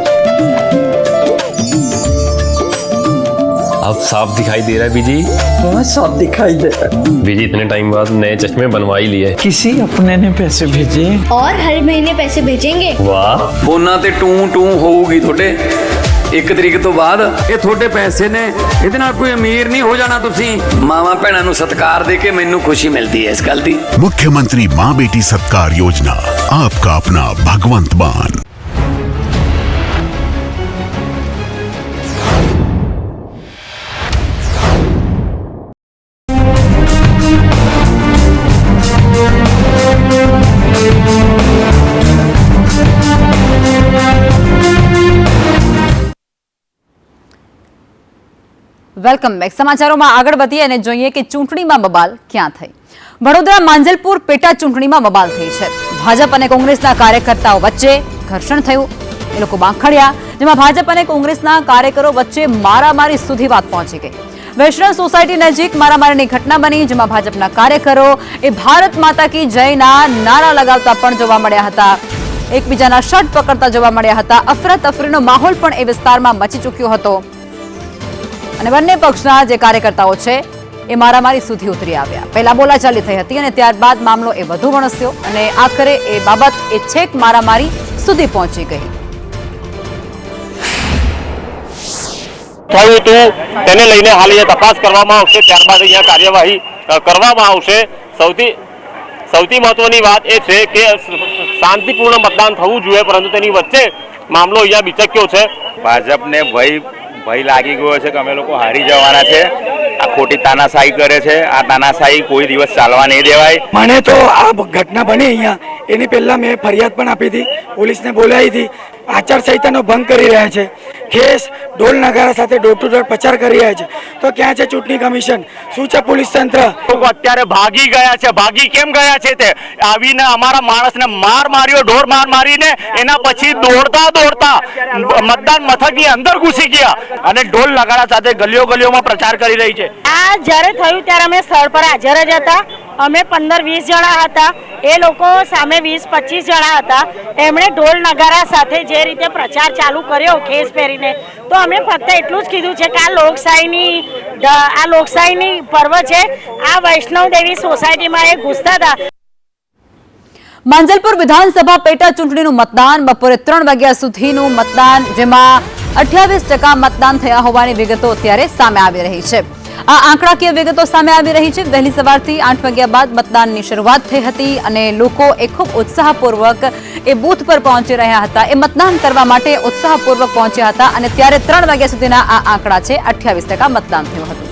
अब साफ दिखाई दे रहा है बीजी। बहुत साफ दिखाई दे रहा है बीजी। इतने टाइम बाद नए चश्मे बनवा ही लिए। किसी अपने ने पैसे भेजे और हर महीने पैसे भेजेंगे। वाह, फोना ते टू टू होगी थोड़े 1 तरीक तो बाद ये थोड़े पैसे ने इहदे नाल कोई अमीर नहीं हो जाना। तुसी मावा भैणां नूं सत्कार दे के मैनूं खुशी मिलती है इस गल दी। मुख्यमंत्री माँ बेटी सत्कार योजना, आपका अपना भगवंत मान। Welcome back. સમાચારોમાં આગળ વધીએ અને જોઈએ કે ચૂંટણીમાં બબાલ ક્યાં થઈ. વડોદરા માંજલપુર પેટા ચૂંટણીમાં બબાલ થઈ છે. ભાજપ અને કોંગ્રેસના કાર્યકર્તાઓ વચ્ચે ઘર્ષણ થયું, એ લોકો બાંખડ્યા, જેમાં ભાજપ અને કોંગ્રેસના કાર્યકરો વચ્ચે મારામારી સુધી વાત પહોંચી ગઈ. વૈષ્ણવ સોસાયટી નજીક મારામારીની ઘટના બની, જેમાં ભાજપના કાર્યકરો એ ભારત માતા કી જયના નારા લગાવતા પણ જોવા મળ્યા હતા, એકબીજાના શર્ટ પકડતા જોવા મળ્યા હતા. અફરાતફરીનો માહોલ પણ એ વિસ્તારમાં મચી ચૂક્યો હતો અને બંને પક્ષના જે કાર્યકર્તાઓ છે એ મારામારી સુધી ઉતરી આવ્યા. પહેલા બોલાચાલી થઈ હતી અને ત્યારબાદ મામલો એ વધુ વણસ્યો અને આખરે એ બાબત એ છેક મારામારી સુધી પહોંચી ગઈ. થયું હતું તેને લઈને હાલ અહીંયા તપાસ કરવામાં આવશે, ત્યારબાદ અહીંયા કાર્યવાહી કરવામાં આવશે. સૌથી મહત્વની વાત એ છે કે શાંતિપૂર્ણ મતદાન થવું જોઈએ, પરંતુ તેની વચ્ચે મામલો અહીંયા બિચક્યો છે. ભાજપને ભય લાગી ગયો છે કે અમે લોકો હારી જવાના છે. આ ખોટી તાનાશાહી કરે છે. આ તાનાશાહી કોઈ દિવસ ચાલવા નહીં દેવાય. મને તો આ ઘટના બની અહીંયા એની પહેલા મેં ફરિયાદ પણ આપી હતી, પોલીસને બોલાવી હતી. આચારસંહિતાનો ભંગ કરી રહ્યા છે, કેસ ઢોલ નગારા સાથે ડોર ટુ ડોર પ્રચાર કરી રહ્યા છે. તો ક્યાં છે ચૂંટણી કમિશન, શું છે પોલીસ તંત્ર? અત્યારે ભાગી ગયા છે. ભાગી કેમ ગયા છે? તે આવીને અમારા માણસને માર્યો, ઢોર મારીને એના પછી દોડતા મતદાન મથકની અંદર ઘૂસી ગયા અને ઢોલ નગારા સાથે ગલીઓમાં પ્રચાર કરી રહી છે. આ જ્યારે થયું ત્યારે અમે સ્થળ પર હાજર જ હતા. અમે 15-20 જણા હતા, એ લોકો સામે 20-25 જણા હતા. એમણે ઢોલ નગારા સાથે જે રીતે પ્રચાર ચાલુ કર્યો ખેસ પહેરીને, તો અમે ફક્ત એટલું જ કીધું છે કે આ લોકશાહીની પર્વ છે. આ વૈષ્ણવ દેવી સોસાયટીમાં એ ઘૂસતા હતા. માંજલપુર વિધાનસભા પેટા ચૂંટણીનું મતદાન બપોરે 3 વાગ્યા સુધીનું મતદાન, જેમાં 28% મતદાન થયા હોવાની વિગતો અત્યારે સામે આવી રહી છે. આ આંકડાકીય વિગતો સામે આવી રહી છે. વહેલી સવારથી 8 વાગ્યા બાદ મતદાનની શરૂઆત થઈ હતી અને લોકો ખૂબ ઉત્સાહપૂર્વક એ બૂથ પર પહોંચી રહ્યા હતા, એ મતદાન કરવા માટે ઉત્સાહપૂર્વક પહોંચ્યા હતા અને ત્યારે 3 વાગ્યા સુધીના આ આંકડા છે. 28% મતદાન થયું હતું.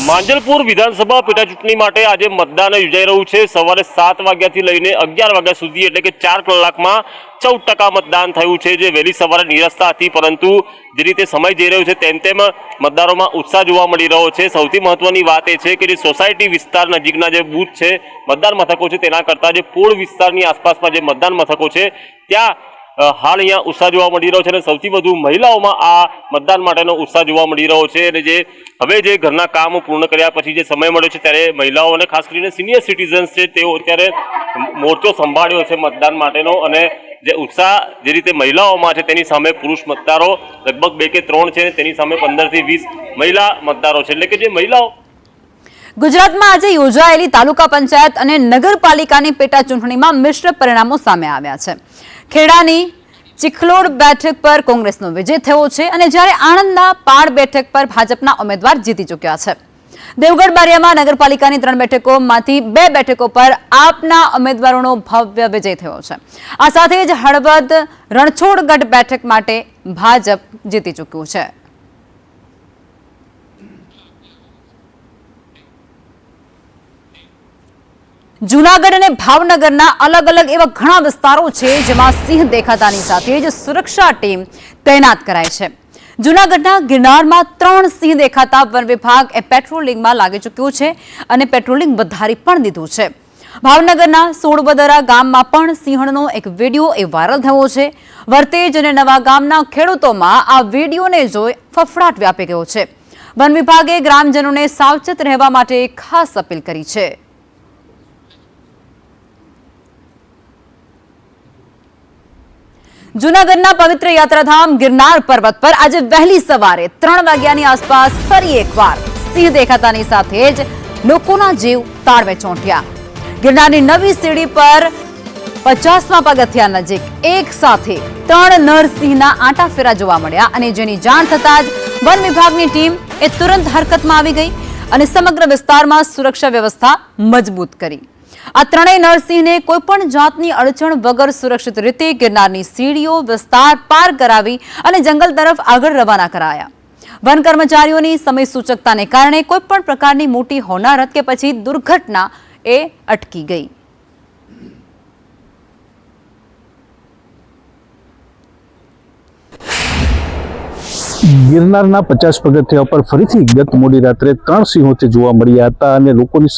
માંજલપુર વિધાનસભા પેટા ચૂંટણી માટે આજે મતદાન યોજાઈ રહ્યું છે. સવારે 7 વાગ્યાથી લઈને 11 વાગ્યા સુધી, એટલે કે 4 કલાકમાં 14% મતદાન થયું છે, જે વહેલી સવારે નિરસ્તા હતી. પરંતુ જે રીતે સમય જઈ રહ્યો છે તેમ તેમ મતદારોમાં ઉત્સાહ જોવા મળી રહ્યો છે. સૌથી મહત્વની વાત એ છે કે જે સોસાયટી વિસ્તાર નજીકના જે બૂથ છે, મતદાન મથકો છે, તેના કરતાં જે પૂર્વ વિસ્તારની આસપાસમાં જે મતદાન મથકો છે ત્યાં હાલ અહીંયા ઉત્સાહ જોવા મળી રહ્યો છે અને સૌથી વધુ મહિલાઓમાં આ મતદાન માટેનો ઉત્સાહ જોવા મળી રહ્યો છે. અને જે હવે જે ઘરના કામ પૂર્ણ કર્યા પછી જે સમય મળ્યો છે ત્યારે મહિલાઓ અને ખાસ કરીને સિનિયર સિટીઝન્સ છે તેઓ અત્યારે મોરચો સંભાળ્યો છે મતદાન માટેનો. અને જે ઉત્સાહ જે રીતે મહિલાઓમાં છે તેની સામે પુરુષ મતદારો લગભગ 2 કે 3 છે, તેની સામે 15 થી 20 મહિલા મતદારો છે. એટલે કે જે મહિલાઓ ગુજરાતમાં આજે યોજાયેલી તાલુકા પંચાયત અને નગરપાલિકાની પેટા ચૂંટણીમાં મિશ્ર પરિણામો સામે આવ્યા છે. ખેડાની ચિખલોડ બેઠક પર કોંગ્રેસનો વિજય થયો છે અને જ્યારે આણંદના પાડ બેઠક પર ભાજપના ઉમેદવાર જીતી ચૂક્યા છે. દેવગઢ બારિયામાં નગરપાલિકાની 3 બેઠકોમાંથી 2 બેઠકો પર આપના ઉમેદવારોનો ભવ્ય વિજય થયો છે. આ સાથે જ હળવદ રણછોડગઢ બેઠક માટે ભાજપ જીતી ચૂક્યું છે. જૂનાગઢ અને ભાવનગરના અલગ અલગ એવા ઘણા વિસ્તારો છે જેમાં સિંહ દેખાતાની સાથે જ સુરક્ષા ટીમ તૈનાત કરાઈ છે. જૂનાગઢના ગિરનારમાં 3 સિંહ દેખાતા વન વિભાગ પેટ્રોલિંગમાં લાગી ચૂક્યું છે અને પેટ્રોલિંગ વધારી પણ દીધું છે. ભાવનગરના સોડવદરા ગામમાં પણ સિંહણનો એક વિડીયો વાયરલ થયો છે. વર્તેજ અને નવા ગામના ખેડૂતોમાં આ વિડીયોને જોઈ ફફડાટ વ્યાપી ગયો છે. વન વિભાગે ગ્રામજનોને સાવચેત રહેવા માટે ખાસ અપીલ કરી છે. જૂનાગઢના પવિત્ર યાત્રાધામ ગિરનાર પર્વત પર આજે વહેલી સવારે 3 વાગ્યાની આસપાસ ફરી એકવાર સિંહ દેખાતાની સાથે જ લોકોના જીવ તાળવે ચોંટ્યા. ગિરનારની નવી સીડી પર 50મા પગથિયા નજીક એક સાથે 3 નરસિંહના આંટાફેરા જોવા મળ્યા અને જેની જાણ થતાં જ વન વિભાગની ટીમ તુરંત હરકતમાં આવી ગઈ અને સમગ્ર વિસ્તારમાં સુરક્ષા વ્યવસ્થા મજબૂત કરી. આ 3 નરસિંહને કોઈપણ જાતની અડચણ વગર સુરક્ષિત રીતે ગિરનારની સીડીઓ વિસ્તાર પાર કરાવી અને જંગલ તરફ આગળ રવાના કરાયા. વન કર્મચારીઓની સમય સૂચકતાને કારણે કોઈપણ પ્રકારની મોટી હોનારત કે પછી દુર્ઘટના અટકી ગઈ. ગિરનારના 50 પગથિયા પર ફરીથી ગત મોડી રાત્રે 3 સિંહો જોવા મળ્યા હતા અને લોકોની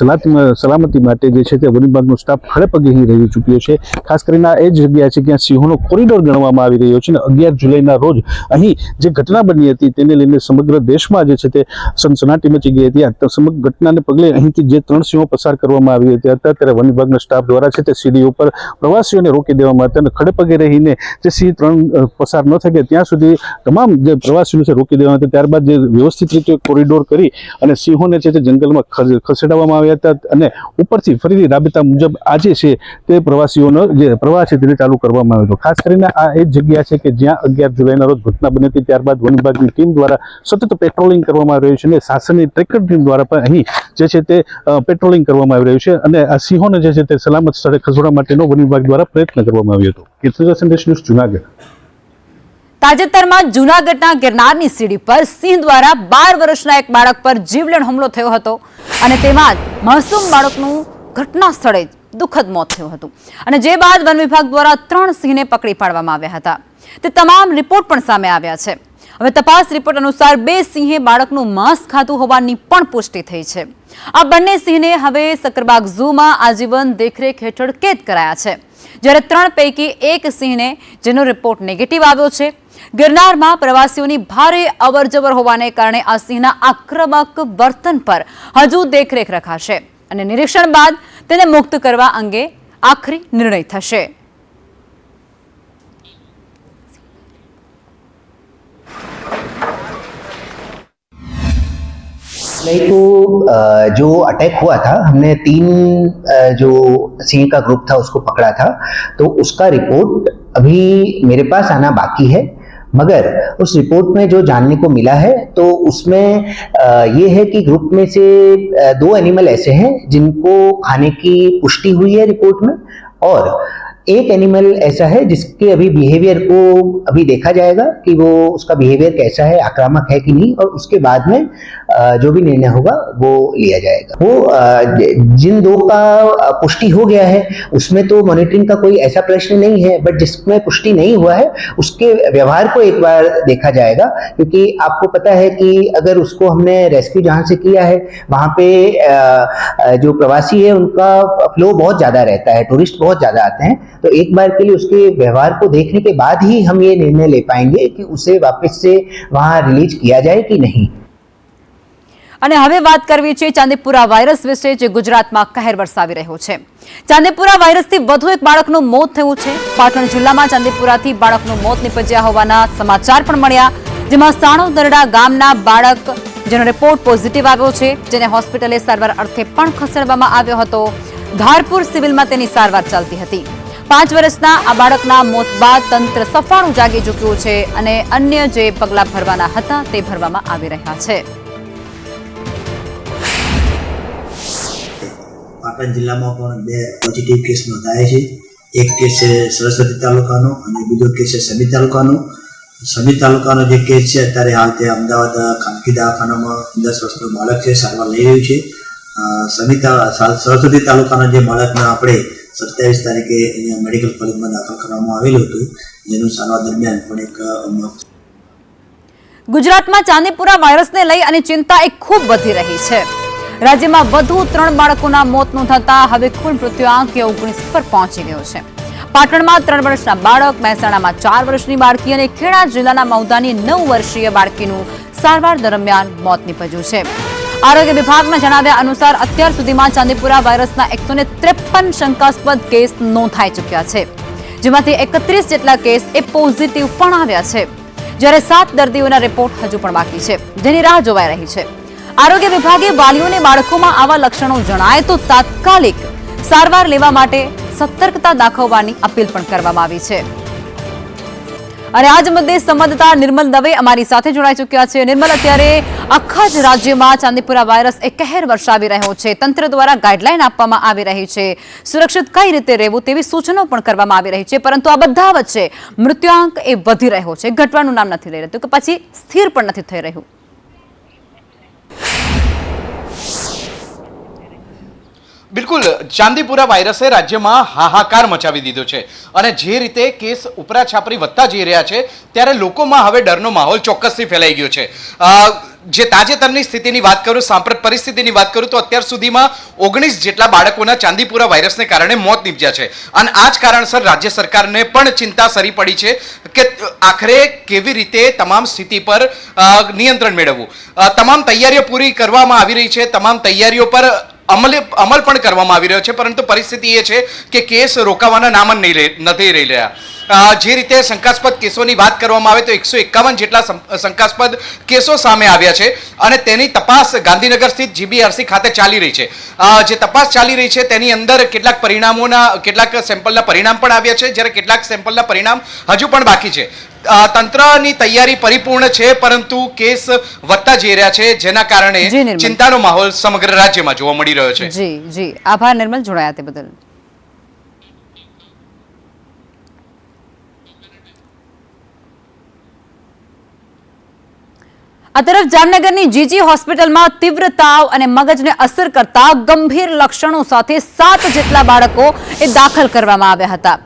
સલામતી માટે જે છે તે વન વિભાગનો સ્ટાફ ખડેપગે અહીં રહી ચૂક્યો છે. ખાસ કરીને એ જ જગ્યા છે જ્યાં સિંહોનો કોરિડોર ગણવામાં આવી રહ્યો છે અને 11 જુલાઈના રોજ અહીં જે ઘટના બની હતી તેને લઈને સમગ્ર દેશમાં જે છે તે સનસનાટી મચી ગઈ હતી. આ સમગ્ર ઘટનાને પગલે અહીંથી જે 3 સિંહો પસાર કરવામાં આવી હતા ત્યારે વન વિભાગના સ્ટાફ દ્વારા છે તે સીડીઓ પર પ્રવાસીઓને રોકી દેવામાં હતા અને ખડેપગે રહીને જે સિંહ 3 પસાર ન થઈ ત્યાં સુધી તમામ જે પ્રવાસીઓ રોકી દેવામાં હતા. ત્યારબાદ જે વ્યવસ્થિત રીતે કોરિડોર કરી અને સિંહોને છે તે જંગલમાં ખસેડવામાં આવ્યા હતા અને ઉપરથી ફરીથી રાબેતા મુજબ આજે છે તે પ્રવાસીઓનો જે પ્રવાહ છે તેને ચાલુ કરવામાં આવ્યો હતો. ખાસ કરીને આ એ જગ્યા છે કે જ્યાં 11 જુલાઈના રોજ ઘટના બની હતી. ત્યારબાદ વન વિભાગની ટીમ દ્વારા સતત પેટ્રોલિંગ કરવામાં આવી રહ્યું છે અને શાસનની ટ્રેકર ટીમ દ્વારા પણ અહીં જે છે તે પેટ્રોલિંગ કરવામાં આવી રહ્યું છે અને આ સિંહોને જે છે તે સલામત સ્થળે ખસેડવા માટેનો વન વિભાગ દ્વારા પ્રયત્ન કરવામાં આવ્યો હતો. કીર્તિજા સંદેશ ન્યૂઝ જૂનાગઢ. તાજેતરમાં જૂનાગઢના ગિરનારની સીડી પર સિંહ દ્વારા 12 વર્ષના એક બાળક પર જીવલેણ હુમલો થયો હતો અને તેમાં જ માસૂમ બાળકનું ઘટના સ્થળે દુઃખદ મોત થયું હતું અને જે બાદ વન વિભાગ દ્વારા 3 સિંહને પકડી પાડવામાં આવ્યા હતા. તે તમામ રિપોર્ટ પણ સામે આવ્યા છે. હવે તપાસ રિપોર્ટ અનુસાર 2 સિંહે બાળકનું માંસ ખાધું હોવાની પણ પુષ્ટિ થઈ છે. આ બંને સિંહને હવે સક્કરબાગ ઝૂમાં આજીવન દેખરેખ હેઠળ કેદ કરાયા છે, જ્યારે 3 પૈકી એક સિંહને જેનો રિપોર્ટ નેગેટિવ આવ્યો છે ગિરનારમાં પ્રવાસીઓની ભારે અવરજવર હોવાને કારણે આ સિંહના આક્રમક વર્તન પર હજુ દેખરેખ રખાશે અને નિરીક્ષણ બાદ તેને મુક્ત કરવા અંગે આખરી નિર્ણય થશે. को जो अटैक हुआ था, हमने 3 जो सिंह का ग्रुप था उसको पकड़ा था, तो उसका रिपोर्ट अभी मेरे पास आना बाकी है. मगर उस रिपोर्ट में जो जानने को मिला है तो उसमें ये है कि ग्रुप में से 2 एनिमल ऐसे हैं जिनको खाने की पुष्टि हुई है रिपोर्ट में, और एक एनिमल ऐसा है जिसके अभी बिहेवियर को अभी देखा जाएगा कि वो उसका बिहेवियर कैसा है, आक्रामक है कि नहीं, और उसके बाद में जो भी निर्णय होगा वो लिया जाएगा. वो जिन 2 का पुष्टि हो गया है उसमें तो मॉनिटरिंग का कोई ऐसा प्रश्न नहीं है, बट जिसमें पुष्टि नहीं हुआ है उसके व्यवहार को एक बार देखा जाएगा, क्योंकि आपको पता है कि अगर उसको हमने रेस्क्यू जहाँ से किया है वहाँ पे जो प्रवासी है उनका फ्लो बहुत ज़्यादा रहता है, टूरिस्ट बहुत ज़्यादा आते हैं, तो एक बार के लिए उसके व्यवहार को देखने के बाद ही हम ये निर्णय ले पाएंगे कि उसे वापस से वहाँ रिलीज किया जाए कि नहीं. અને હવે વાત કરવી છે ચાંદીપુરા વાયરસ વિશે, જે ગુજરાતમાં કહેર વરસાવી રહ્યો છે. ચાંદીપુરા વાયરસથી વધુ એક બાળકનું મોત થયું છે. પાટણ જિલ્લામાં ચાંદીપુરાથી બાળકનું મોત નિપજ્યા હોવાના સમાચાર પણ મળ્યા, જેમાં સાણોદરડા ગામના બાળક જેનો રિપોર્ટ પોઝિટિવ આવ્યો છે, જેને હોસ્પિટલે સારવાર અર્થે પણ ખસેડવામાં આવ્યો હતો. ધારપુર સિવિલમાં તેની સારવાર ચાલતી હતી. 5 વર્ષના આ બાળકના મોત બાદ તંત્ર સફાળું જાગી ચૂક્યું છે અને અન્ય જે પગલાં ભરવાના હતા તે ભરવામાં આવી રહ્યા છે. પાટણ જિલ્લામાં પણ 2 પોઝિટિવ કેસ નોંધાયા છે. એક કેસ છે સરસ્વતી તાલુકાનો અને બીજો કેસ છે સમી તાલુકાનો. સમી તાલુકાનો જે કેસ છે અત્યારે હાલ તે અમદાવાદ ખાનગી દવાખાનામાં 10 વર્ષનું બાળક છે, સારવાર લઈ રહ્યું છે. સરસ્વતી તાલુકાના જે બાળકને આપણે 27 તારીખે અહીંયા મેડિકલ કોલેજમાં દાખલ કરવામાં આવેલું હતું, જેનું સારવાર દરમિયાન પણ એક ગુજરાતમાં ચાંદીપુરા વાયરસને લઈ અને ચિંતા એક ખૂબ વધી રહી છે. રાજ્યમાં વધુ 3 બાળકોના મોત નોંધાતા હવે કુલ મૃત્યુઆંક 19 પર પહોંચી ગયો છે. પાટણમાં 3 વર્ષના બાળક, મહેસાણામાં 4 વર્ષની બાળકી અને ખેડા જિલ્લાના મૌદાની 9 વર્ષીય બાળકીનું સારવાર દરમિયાન મોત નીપજ્યું છે. આરોગ્ય વિભાગના જણાવ્યા અનુસાર અત્યાર સુધીમાં ચાંદીપુરા વાયરસના 153 શંકાસ્પદ કેસ નોંધાઈ ચૂક્યા છે, જેમાંથી 31 જેટલા કેસ એ પોઝિટિવ પણ આવ્યા છે, જ્યારે 7 દર્દીઓના રિપોર્ટ હજુ પણ બાકી છે, જેની રાહ જોવાઈ રહી છે. આરોગ્ય વિભાગે વાલીઓને બાળકોમાં આવા લક્ષણો જણાય તો તાત્કાલિક સારવાર લેવા માટે સતર્કતા દાખવવાની અપીલ પણ કરવામાં આવી છે. અને આજ મુદ્દે સંવાદદાતા નિર્મલ દવે અમારી સાથે જોડાઈ ચૂક્યા છે. નિર્મલ, અત્યારે આખા જ રાજ્યમાં ચાંદીપુરા વાયરસ એક કહેર વરસાવી રહ્યો છે. તંત્ર દ્વારા ગાઈડલાઈન આપવામાં આવી રહી છે, સુરક્ષિત કઈ રીતે રહેવું તેવી સૂચનો પણ કરવામાં આવી રહી છે, પરંતુ આ બધા વચ્ચે મૃત્યુઆંક એ વધી રહ્યો છે, ઘટવાનું નામ નથી લઈ રહ્યું કે પછી સ્થિર પણ નથી થઈ રહ્યું. બિલકુલ, ચાંદીપુરા વાયરસે રાજ્યમાં હાહાકાર મચાવી દીધો છે અને જે રીતે કેસ ઉપરાછાપરી વધતા જઈ રહ્યા છે ત્યારે લોકોમાં હવે ડરનો માહોલ ચોક્કસથી ફેલાઈ ગયો છે. જે તાજેતરની સ્થિતિની વાત કરું, સાંપ્રત પરિસ્થિતિની વાત કરું તો અત્યાર સુધીમાં 19 જેટલા બાળકોના ચાંદીપુરા વાયરસને કારણે મોત નીપજ્યા છે અને આ જ કારણસર રાજ્ય સરકારને પણ ચિંતા સરી પડી છે કે આખરે કેવી રીતે તમામ સ્થિતિ પર નિયંત્રણ મેળવવું. તમામ તૈયારીઓ પૂરી કરવામાં આવી રહી છે, તમામ તૈયારીઓ પર અમલ પણ કરવામાં આવી રહ્યો છે, પરંતુ પરિસ્થિતિ એ છે કે કેસ રોકાવાના નામ જ નથી રહી રહ્યા. જે રીતે શંકાસ્પદ કેસોની વાત કરવામાં આવે તો 151 જેટલા શંકાસ્પદ કેસો સામે આવ્યા છે અને તેની તપાસ ગાંધીનગર સ્થિત જીબીઆરસી ખાતે ચાલી રહી છે. જે તપાસ ચાલી રહી છે તેની અંદર કેટલાક સેમ્પલના પરિણામ પણ આવ્યા છે, જ્યારે કેટલાક સેમ્પલના પરિણામ હજુ પણ બાકી છે. તંત્રની તૈયારી પરિપૂર્ણ છે, પરંતુ કેસ વધતા જઈ રહ્યા છે, જેના કારણે ચિંતાનો માહોલ સમગ્ર રાજ્યમાં જોવા મળી રહ્યો છે. જી, આભાર નિર્મલ, જોડાયા તે બદલ. આ તરફ જામનગરની જીજી હોસ્પિટલમાં તીવ્ર તાવ અને મગજને અસર કરતા ગંભીર લક્ષણો સાથે 7 જેટલા બાળકો દાખલ કરવામાં આવ્યા હતા.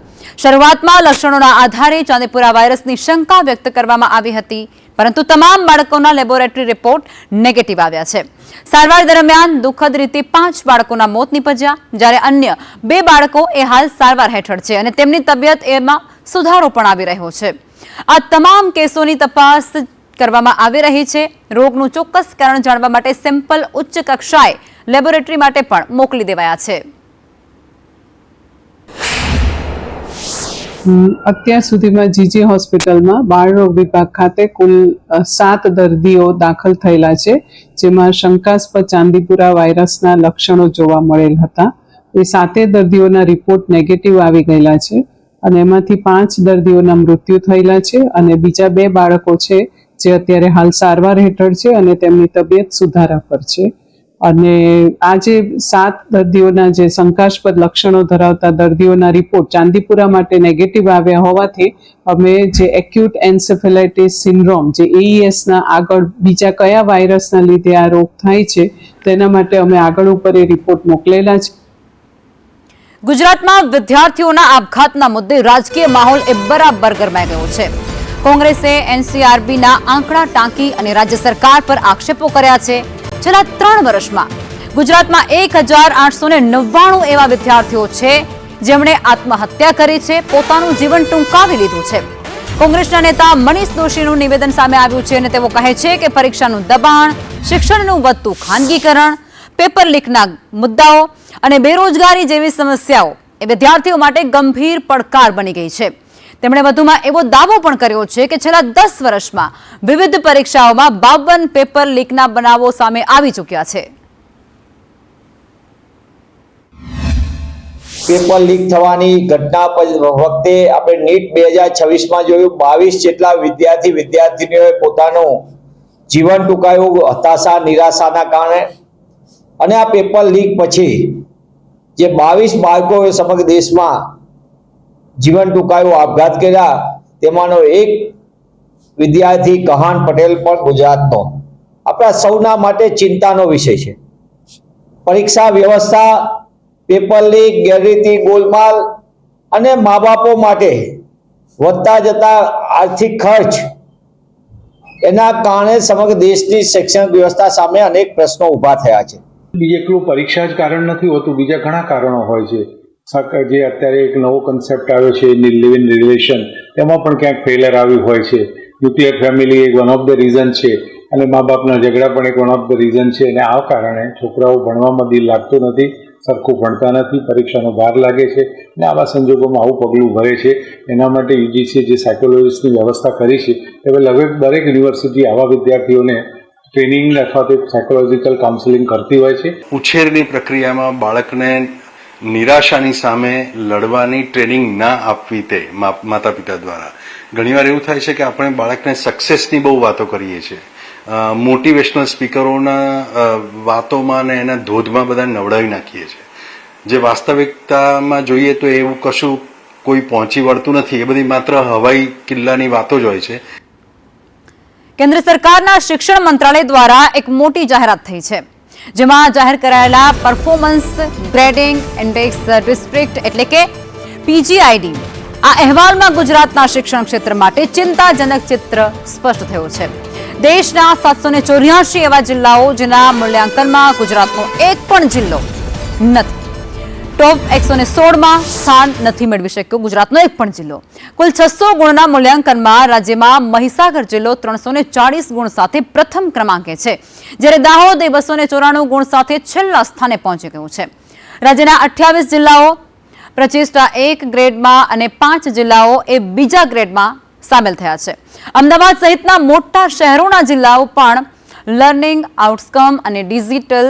શરૂઆતમાં લક્ષણોના આધારે ચાંદીપુરા વાયરસની શંકા વ્યક્ત કરવામાં આવી હતી, પરંતુ તમામ બાળકોના લેબોરેટરી રિપોર્ટ નેગેટિવ આવ્યા છે. સારવાર દરમિયાન દુઃખદ રીતે 5 બાળકોના મોત નીપજ્યા, જ્યારે અન્ય 2 બાળકો એ હાલ સારવાર હેઠળ છે અને તેમની તબિયત એમાં સુધારો પણ આવી રહ્યો છે. આ તમામ કેસોની તપાસ કરવામાં આવી રહી છે. રોગનું ચોક્કસ કારણ જાણવા માટે સેમ્પલ ઉચ્ચ કક્ષાએ લેબોરેટરી માટે પણ મોકલી દેવાયા છે. અત્યાર સુધીમાં જીજી હોસ્પિટલમાં બાળરોગ વિભાગ ખાતે કુલ 7 દર્દીઓ દાખલ થયેલા છે, જેમાં શંકાસ્પદ ચાંદીપુરા વાયરસના લક્ષણો જોવા મળેલ હતા. એ 7 દર્દીઓના રિપોર્ટ નેગેટિવ આવી ગયેલા છે અને એમાંથી 5 દર્દીઓના મૃત્યુ થયેલા છે અને બીજા 2 બાળકો છે જે અત્યારે હાલ સારવાર હેઠળ છે અને તેમની તબિયત સુધારા પર છે. અને આ જે 7 દર્દીઓના જે શંકાસ્પદ લક્ષણો ધરાવતા દર્દીઓના રિપોર્ટ ચાંદીપુરા માટે નેગેટિવ આવ્યા હોવાથી અમે જે એક્યુટ એન્સેફેલાઇટિસ સિન્ડ્રોમ જે એઈએસના આગળ બીજા કયા વાયરસના લીધે આ રોગ થાય છે તેના માટે અમે આગળ ઉપર એ રિપોર્ટ મોકલેલા છે. ગુજરાતમાં વિદ્યાર્થીઓના આપઘાતના મુદ્દે રાજકીય માહોલ બરાબર ગરમાઈ ગયો છે. કોંગ્રેસે એનસીઆરબીના આંકડા ટાંકી અને રાજ્ય સરકાર પર આક્ષેપો કર્યા છે. છેલ્લા 3 વર્ષમાં ગુજરાતમાં 1899 એવા વિદ્યાર્થીઓ છે જેમણે આત્મહત્યા કરી છે, પોતાનું જીવન ટૂંકાવી લીધું છે. કોંગ્રેસના નેતા મનીષ દોશીનું નિવેદન સામે આવ્યું છે અને તેઓ કહે છે કે પરીક્ષાનું દબાણ, શિક્ષણનું વધતું ખાનગીકરણ, પેપર લીકના મુદ્દાઓ અને બેરોજગારી જેવી સમસ્યાઓ એ વિદ્યાર્થીઓ માટે ગંભીર પડકાર બની ગઈ છે. તેમણે વધુમાં એવો દાવો પણ કર્યો છે કે છેલ્લા 10 વર્ષમાં વિવિધ પરીક્ષાઓમાં 52 પેપર લીકના બનાવો સામે આવી ચૂક્યા છે. પેપર લીક થવાની ઘટના વખતે આપણે નીટ 2026માં જોયું 22 જેટલા વિદ્યાર્થીનીઓએ પોતાનું જીવન ટૂંકાવ્યું હતાશા નિરાશાના કારણે. અને આ પેપર લીક પછી જે 22 બાળકોએ સમગ્ર દેશમાં જીવન ટૂંકાવ્યું, આપઘાત કર્યા, તેમાંનો એક વિદ્યાર્થી કહાન પટેલ પણ ગુજરાતનો આપણા સૌના માટે ચિંતાનો વિષય છે. પરીક્ષા વ્યવસ્થા, પેપર લીક, ગેરરીતિ, ગોલમાલ અને મા બાપો માટે વધતા જતા આર્થિક ખર્ચ, એના કારણે સમગ્ર દેશની શૈક્ષણિક વ્યવસ્થા સામે અનેક પ્રશ્નો ઊભા થયા છે. એકલું પરીક્ષા જ કારણ નથી હોતું, બીજા ઘણા કારણો હોય છે. જે અત્યારે એક નવો કન્સેપ્ટ આવ્યો છે લિવ ઇન રિલેશન, તેમાં પણ ક્યાંક ફેલર આવ્યું હોય છે. ન્યુક્લિયર ફેમિલી એક વન ઓફ ધ રીઝન છે અને મા બાપના ઝઘડા પણ એક વન ઓફ ધ રીઝન છે. અને આ કારણે છોકરાઓ ભણવામાં દિલ લાગતું નથી, સરખું ભણતા નથી, પરીક્ષાનો ભાર લાગે છે અને આવા સંજોગોમાં આવું પગલું ભરે છે. એના માટે યુજીસીએ જે સાયકોલોજીસ્ટની વ્યવસ્થા કરી છે તે લગભગ દરેક યુનિવર્સિટી આવા વિદ્યાર્થીઓને ટ્રેનિંગ અથવા તો સાયકોલોજીકલ કાઉન્સેલિંગ કરતી હોય છે. ઉછેરની પ્રક્રિયામાં બાળકને નિરાશાની સામે લડવાની ટ્રેનિંગ ના આપવી તે માતા પિતા દ્વારા ઘણીવાર એવું થાય છે કે આપણે બાળકને સક્સેસની બહુ વાતો કરીએ છીએ, મોટિવેશનલ સ્પીકરોના વાતોમાં ને એના ધોધમાં બધા નવડાવી નાખીએ છીએ. જે વાસ્તવિકતામાં જોઈએ તો એવું કશું કોઈ પહોંચી વળતું નથી. એ બધી માત્ર હવાઈ કિલ્લાની વાતો જ હોય છે. કેન્દ્ર સરકારના શિક્ષણ મંત્રાલય દ્વારા એક મોટી જાહેરાત થઈ છે, જેમાં જાહેર કરાયેલા પરફોર્મન્સ ગ્રેડિંગ ઇન્ડેક્સ ડિસ્ટ્રિક્ટ એટલે કે પીજીઆઈડી આ અહેવાલમાં ગુજરાતના શિક્ષણ ક્ષેત્ર માટે ચિંતાજનક ચિત્ર સ્પષ્ટ થયું છે. દેશના 784 એવા જિલ્લાઓ જેના મૂલ્યાંકનમાં ગુજરાતનો એક પણ જિલ્લો નથી. ટોપ 116માં સ્થાન નથી મેળવી શક્યો ગુજરાતનો એક પણ જિલ્લો. કુલ 600 ગુણના મૂલ્યાંકનમાં રાજ્યમાં મહીસાગર જિલ્લો 340 ગુણ સાથે પ્રથમ ક્રમાંકે છે, જ્યારે દાહોદ 294 ગુણ સાથે છેલ્લા સ્થાને પહોંચી ગયું છે. રાજ્યના 28 જિલ્લાઓ પ્રચેષ્ટા 1 ગ્રેડમાં અને 5 જિલ્લાઓ એ બીજા ગ્રેડમાં સામેલ થયા છે. અમદાવાદ સહિતના મોટા શહેરોના જિલ્લાઓ પણ લર્નિંગ આઉટકમ અને ડિજિટલ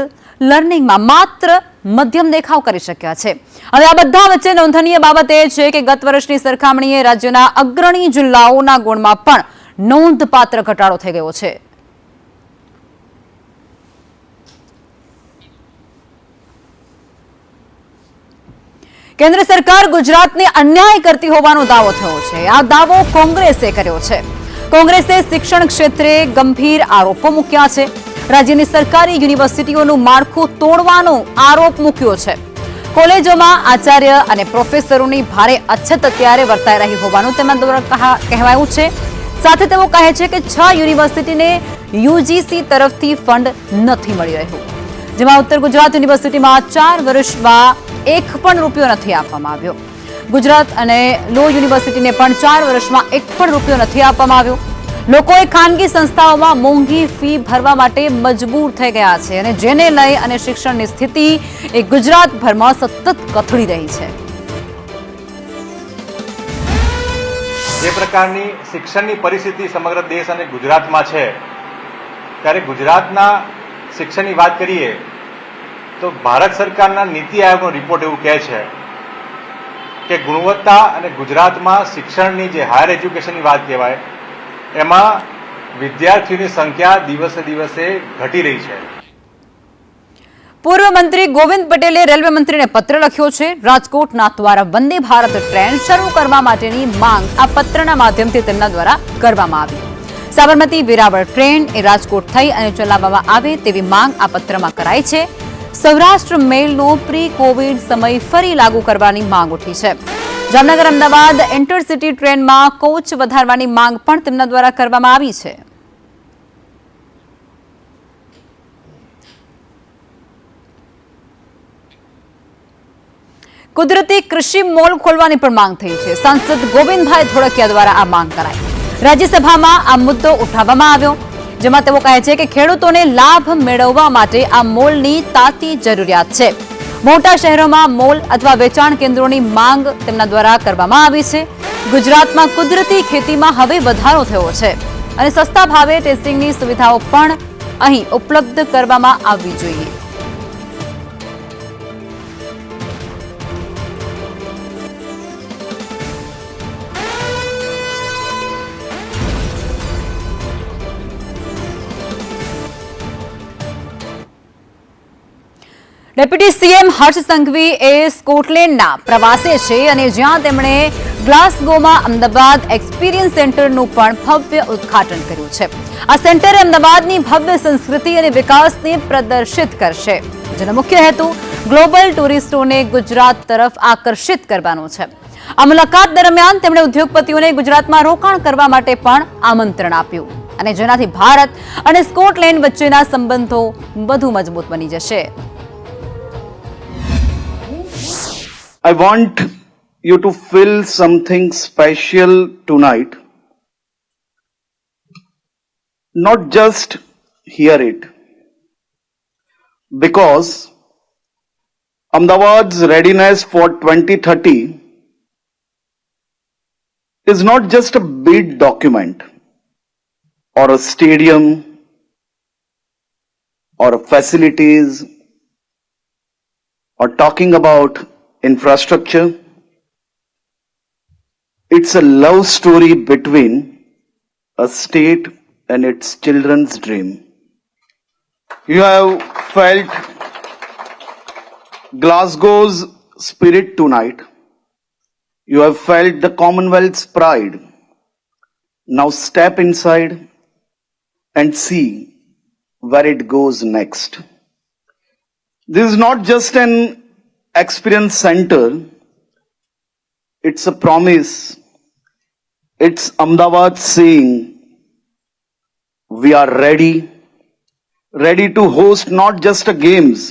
લર્નિંગમાં માત્ર મધ્યમ દેખાવ કરી શક્યા છે. હવે આ બધા વચ્ચે નોંધનીય બાબત એ છે કે ગત વર્ષની સરખામણીએ રાજ્યના અગ્રણી જિલ્લાઓના ગુણમાં પણ નોંધપાત્ર ઘટાડો થઈ ગયો છે. કેન્દ્ર સરકાર ગુજરાતને અન્યાય કરતી હોવાનો દાવો થયો છે. આ દાવો કોંગ્રેસે કર્યો છે. કોંગ્રેસે શિક્ષણ ક્ષેત્રે ગંભીર આરોપો મૂક્યા છે. રાજ્યની સરકારી યુનિવર્સિટીઓનું માળખું તોડવાનો આરોપ મૂક્યો છે. કોલેજોમાં આચાર્ય અને પ્રોફેસરોની ભારે અછત અત્યારે વર્તાઈ રહી હોવાનું તેમના દ્વારા કહેવાયું છે. સાથે તેઓ કહે છે કે 6 યુનિવર્સિટીને યુજીસી તરફથી ફંડ નથી મળી રહ્યું, જેમાં ઉત્તર ગુજરાત યુનિવર્સિટીમાં 4 વર્ષમાં એક પણ રૂપિયો નથી આપવામાં આવ્યો. ગુજરાત અને લો યુનિવર્સિટીને પણ 4 વર્ષમાં એક પણ રૂપિયો નથી આપવામાં આવ્યો. લોકોએ ખાનગી સંસ્થાઓમાં મોંઘી ફી ભરવા માટે મજબૂર થઈ ગયા છે અને જેને લઈ અને શિક્ષણની સ્થિતિ એ ગુજરાતભરમાં સતત કથળી રહી છે. જે પ્રકારની શિક્ષણની પરિસ્થિતિ સમગ્ર દેશ અને ગુજરાતમાં છે, ત્યારે ગુજરાતના શિક્ષણની વાત કરીએ તો ભારત સરકારના નીતિ આયોગનો રિપોર્ટ એવું કહે છે કે ગુણવત્તા અને ગુજરાતમાં શિક્ષણની જે હાયર એજ્યુકેશનની વાત કહેવાય એમાં વિદ્યાર્થીઓની સંખ્યા દિવસે દિવસે ઘટી રહી છે. પૂર્વ મંત્રી ગોવિંદ પટેલે રેલવે મંત્રીને પત્ર લખ્યો છે. રાજકોટના દ્વારા વંદે ભારત ટ્રેન શરૂ કરવા માટેની માંગ આ પત્રના માધ્યમથી તેમના દ્વારા કરવામાં આવી. સાબરમતી વેરાવળ ટ્રેન એ રાજકોટ થઈ અને ચલાવવામાં આવે તેવી માંગ આ પત્રમાં કરાઈ છે. સૌરાષ્ટ્ર મેલનો પ્રી કોવિડ સમય ફરી લાગુ કરવાની માંગ ઉઠી છે. જામનગર અમદાવાદ ઇન્ટરસિટી ટ્રેનમાં કોચ વધારવાની માંગ પણ તેમના દ્વારા કરવામાં આવી છે. કુદરતી કૃષિ મોલ ખોલવાની પણ માંગ થઈ છે. સાંસદ ગોવિંદભાઈ ધોળકિયા દ્વારા આ માંગ કરાઈ. રાજ્યસભામાં આ મુદ્દો ઉઠાવવામાં આવ્યો, જેમાં તેઓ કહે છે કે ખેડૂતોને લાભ મેળવવા માટે આ મોલની તાતી જરૂરિયાત છે. મોટા શહેરોમાં મોલ અથવા વેચાણ કેન્દ્રોની માંગ તેમના દ્વારા કરવામાં આવી છે. ગુજરાતમાં કુદરતી ખેતીમાં હવે વધારો થયો છે અને સસ્તા ભાવે ટેસ્ટિંગની સુવિધાઓ પણ અહીં ઉપલબ્ધ કરવામાં આવવી જોઈએ. ડેપ્યુટી સીએમ હર્ષ સંઘવી એ સ્કોટલેન્ડના પ્રવાસે છે અને જ્યાં તેમણે ગ્લાસગોમાં અમદાવાદ એક્સપિરિયન્સ સેન્ટરનું પણ ભવ્ય ઉદ્ઘાટન કર્યું છે. આ સેન્ટર અમદાવાદની ભવ્ય સંસ્કૃતિ અને વિકાસને પ્રદર્શિત કરશે, જેનો મુખ્ય હેતુ ગ્લોબલ ટુરિસ્ટોને ગુજરાત તરફ આકર્ષિત કરવાનો છે. આ મુલાકાત દરમિયાન તેમણે ઉદ્યોગપતિઓને ગુજરાતમાં રોકાણ કરવા માટે પણ આમંત્રણ આપ્યું અને જેનાથી ભારત અને સ્કોટલેન્ડ વચ્ચેના સંબંધો વધુ મજબૂત બની જશે. I want you to feel something special tonight. Not just hear it. Because Ahmedabad's readiness for 2030 is not just a bid document or a stadium or facilities or talking about infrastructure. It's a love story between a state and its children's dream. You have felt Glasgow's spirit tonight. You have felt the Commonwealth's pride. Now step inside and see where it goes next. This is not just an experience center, it's a promise. It's Ahmedabad saying we are ready to host not just the games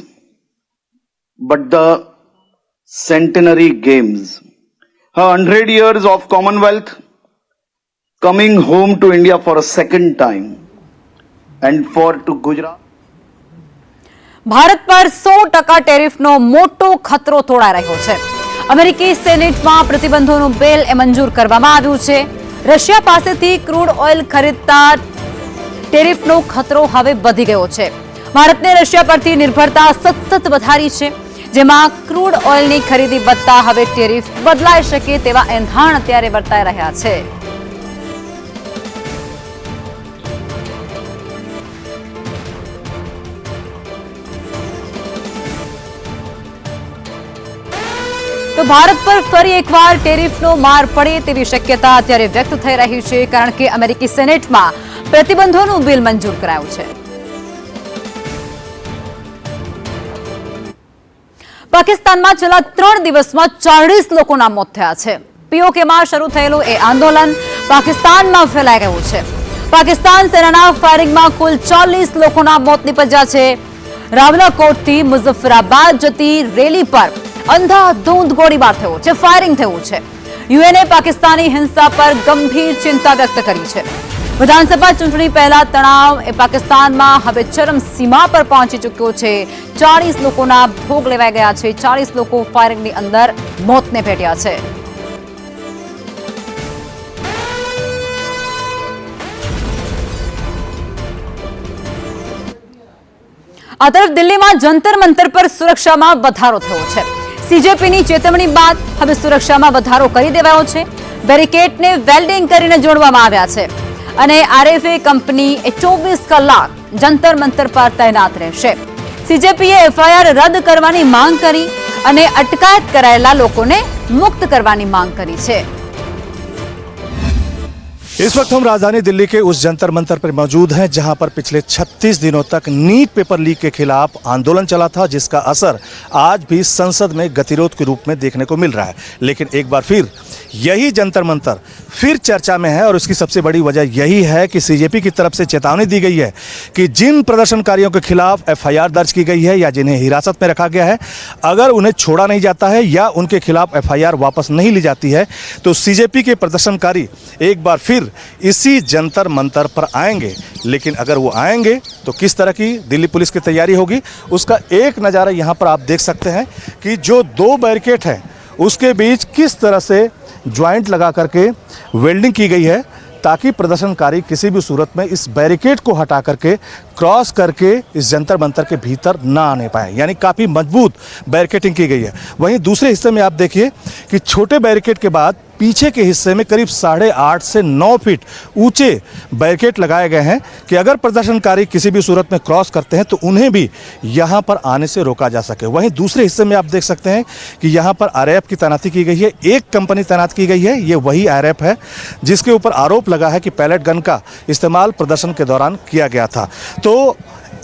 but the centenary games. 100 years of Commonwealth coming home to India for a second time and to Gujarat. Bharat પર 100% ટેરિફનો મોટો ખતરો તોડાઈ રહ્યો છે. અમેરિકી સેનેટમાં પ્રતિબંધોનું bill મંજૂર કરવામાં આવ્યું છે. રશિયા પાસેથી ક્રૂડ ઓઇલ ખરીદતા ટેરિફનો ખતરો હવે વધી ગયો છે. ભારતને રશિયા પરથી નિર્ભરતા સતત વધારી છે, જેમાં ક્રૂડ ઓઇલની ખરીદી વધતા હવે ટેરિફ બદલાઈ શકે તેવા એંધાણ અત્યારે વર્તાઈ રહ્યા છે. તો ભારત પર ફરી એકવાર ટેરિફનો માર પડે તેવી શક્યતા અત્યારે વ્યક્ત થઈ રહી છે, કારણ કે અમેરિકી સેનેટમાં પ્રતિબંધોનું બિલ મંજૂર કરાયું છે. પાકિસ્તાનમાં છેલ્લા 3 દિવસમાં 40 લોકોના મોત થયા છે. પીઓકેમાં શરૂ થયેલું એ આંદોલન પાકિસ્તાનમાં ફેલાઈ ગયું છે. પાકિસ્તાન સેનાના ફાયરિંગમાં કુલ 40 લોકોના મોત નીપજ્યા છે. રાવલાકોટથી મુઝફ્ફરાબાદ જતી રેલી પર અંધાધૂંધ ગોળીબાર થયો છે, ફાયરિંગ થયું છે. યુએનએ પાકિસ્તાની હિંસા પર ગંભીર ચિંતા વ્યક્ત કરી છે. વિધાનસભા ચૂંટણી પહેલા તણાવ એ પાકિસ્તાનમાં હવે ચરમસીમા પર પહોંચી ચૂક્યો છે. 40 લોકોના ભોગ લેવાઈ ગયા છે. 40 લોકો ફાયરિંગની અંદર મોતને ભેટ્યા છે. આ તરફ દિલ્હીમાં જંતર મંતર પર સુરક્ષામાં વધારો થયો છે. સીજેપીની ચેતવણી બાદ હવે સુરક્ષામાં વધારો કરી દેવાયો છે. બેરિકેડને વેલ્ડિંગ કરીને જોડવામાં આવ્યા છે અને આરએફએ કંપની 24 કલાક જંતર મંતર પર તૈનાત રહેશે. સીજેપીએ એફઆઈઆર રદ કરવાની માંગ કરી અને અટકાયત કરાયેલા લોકોને મુક્ત કરવાની માંગ કરી છે. इस वक्त हम राजधानी दिल्ली के उस जंतर मंतर पर मौजूद हैं जहां पर पिछले 36 दिनों तक नीट पेपर लीक के खिलाफ आंदोलन चला था, जिसका असर आज भी संसद में गतिरोध के रूप में देखने को मिल रहा है. लेकिन एक बार फिर यही जंतर मंतर फिर चर्चा में है और उसकी सबसे बड़ी वजह यही है कि सीजेपी की तरफ से चेतावनी दी गई है कि जिन प्रदर्शनकारियों के खिलाफ एफआईआर दर्ज की गई है या जिन्हें हिरासत में रखा गया है, अगर उन्हें छोड़ा नहीं जाता है या उनके खिलाफ एफआईआर वापस नहीं ली जाती है तो सीजेपी के प्रदर्शनकारी एक बार फिर इसी जंतर मंतर पर आएंगे. लेकिन अगर वो आएंगे तो किस तरह की दिल्ली पुलिस की तैयारी होगी, उसका एक नज़ारा यहाँ पर आप देख सकते हैं कि जो दो बैरिकेड हैं उसके बीच किस तरह से ज्वाइंट लगा करके वेल्डिंग की गई है ताकि प्रदर्शनकारी किसी भी सूरत में इस बैरिकेड को हटा करके क्रॉस करके इस जंतर मंतर के भीतर ना आने पाए. यानी काफ़ी मजबूत बैरिकेडिंग की गई है. वहीं दूसरे हिस्से में आप देखिए कि छोटे बैरिकेड के बाद पीछे के हिस्से में करीब 8.5 से 9 फीट ऊंचे बैरिकेड लगाए गए हैं कि अगर प्रदर्शनकारी किसी भी सूरत में क्रॉस करते हैं तो उन्हें भी यहां पर आने से रोका जा सके. वहीं दूसरे हिस्से में आप देख सकते हैं कि यहां पर आरएएफ की तैनाती की गई है. एक कंपनी तैनात की गई है, ये वही आरएएफ है जिसके ऊपर आरोप लगा है कि पैलेट गन का इस्तेमाल प्रदर्शन के दौरान किया गया था. तो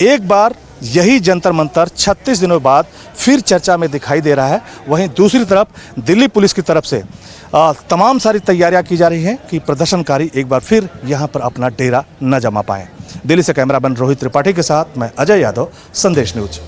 एक बार यही जंतर मंतर 36 दिनों बाद फिर चर्चा में दिखाई दे रहा है. वहीं दूसरी तरफ दिल्ली पुलिस की तरफ से तमाम सारी तैयारियां की जा रही हैं कि प्रदर्शनकारी एक बार फिर यहां पर अपना डेरा न जमा पाएं. दिल्ली से कैमरामैन रोहित त्रिपाठी के साथ मैं अजय यादव, संदेश न्यूज.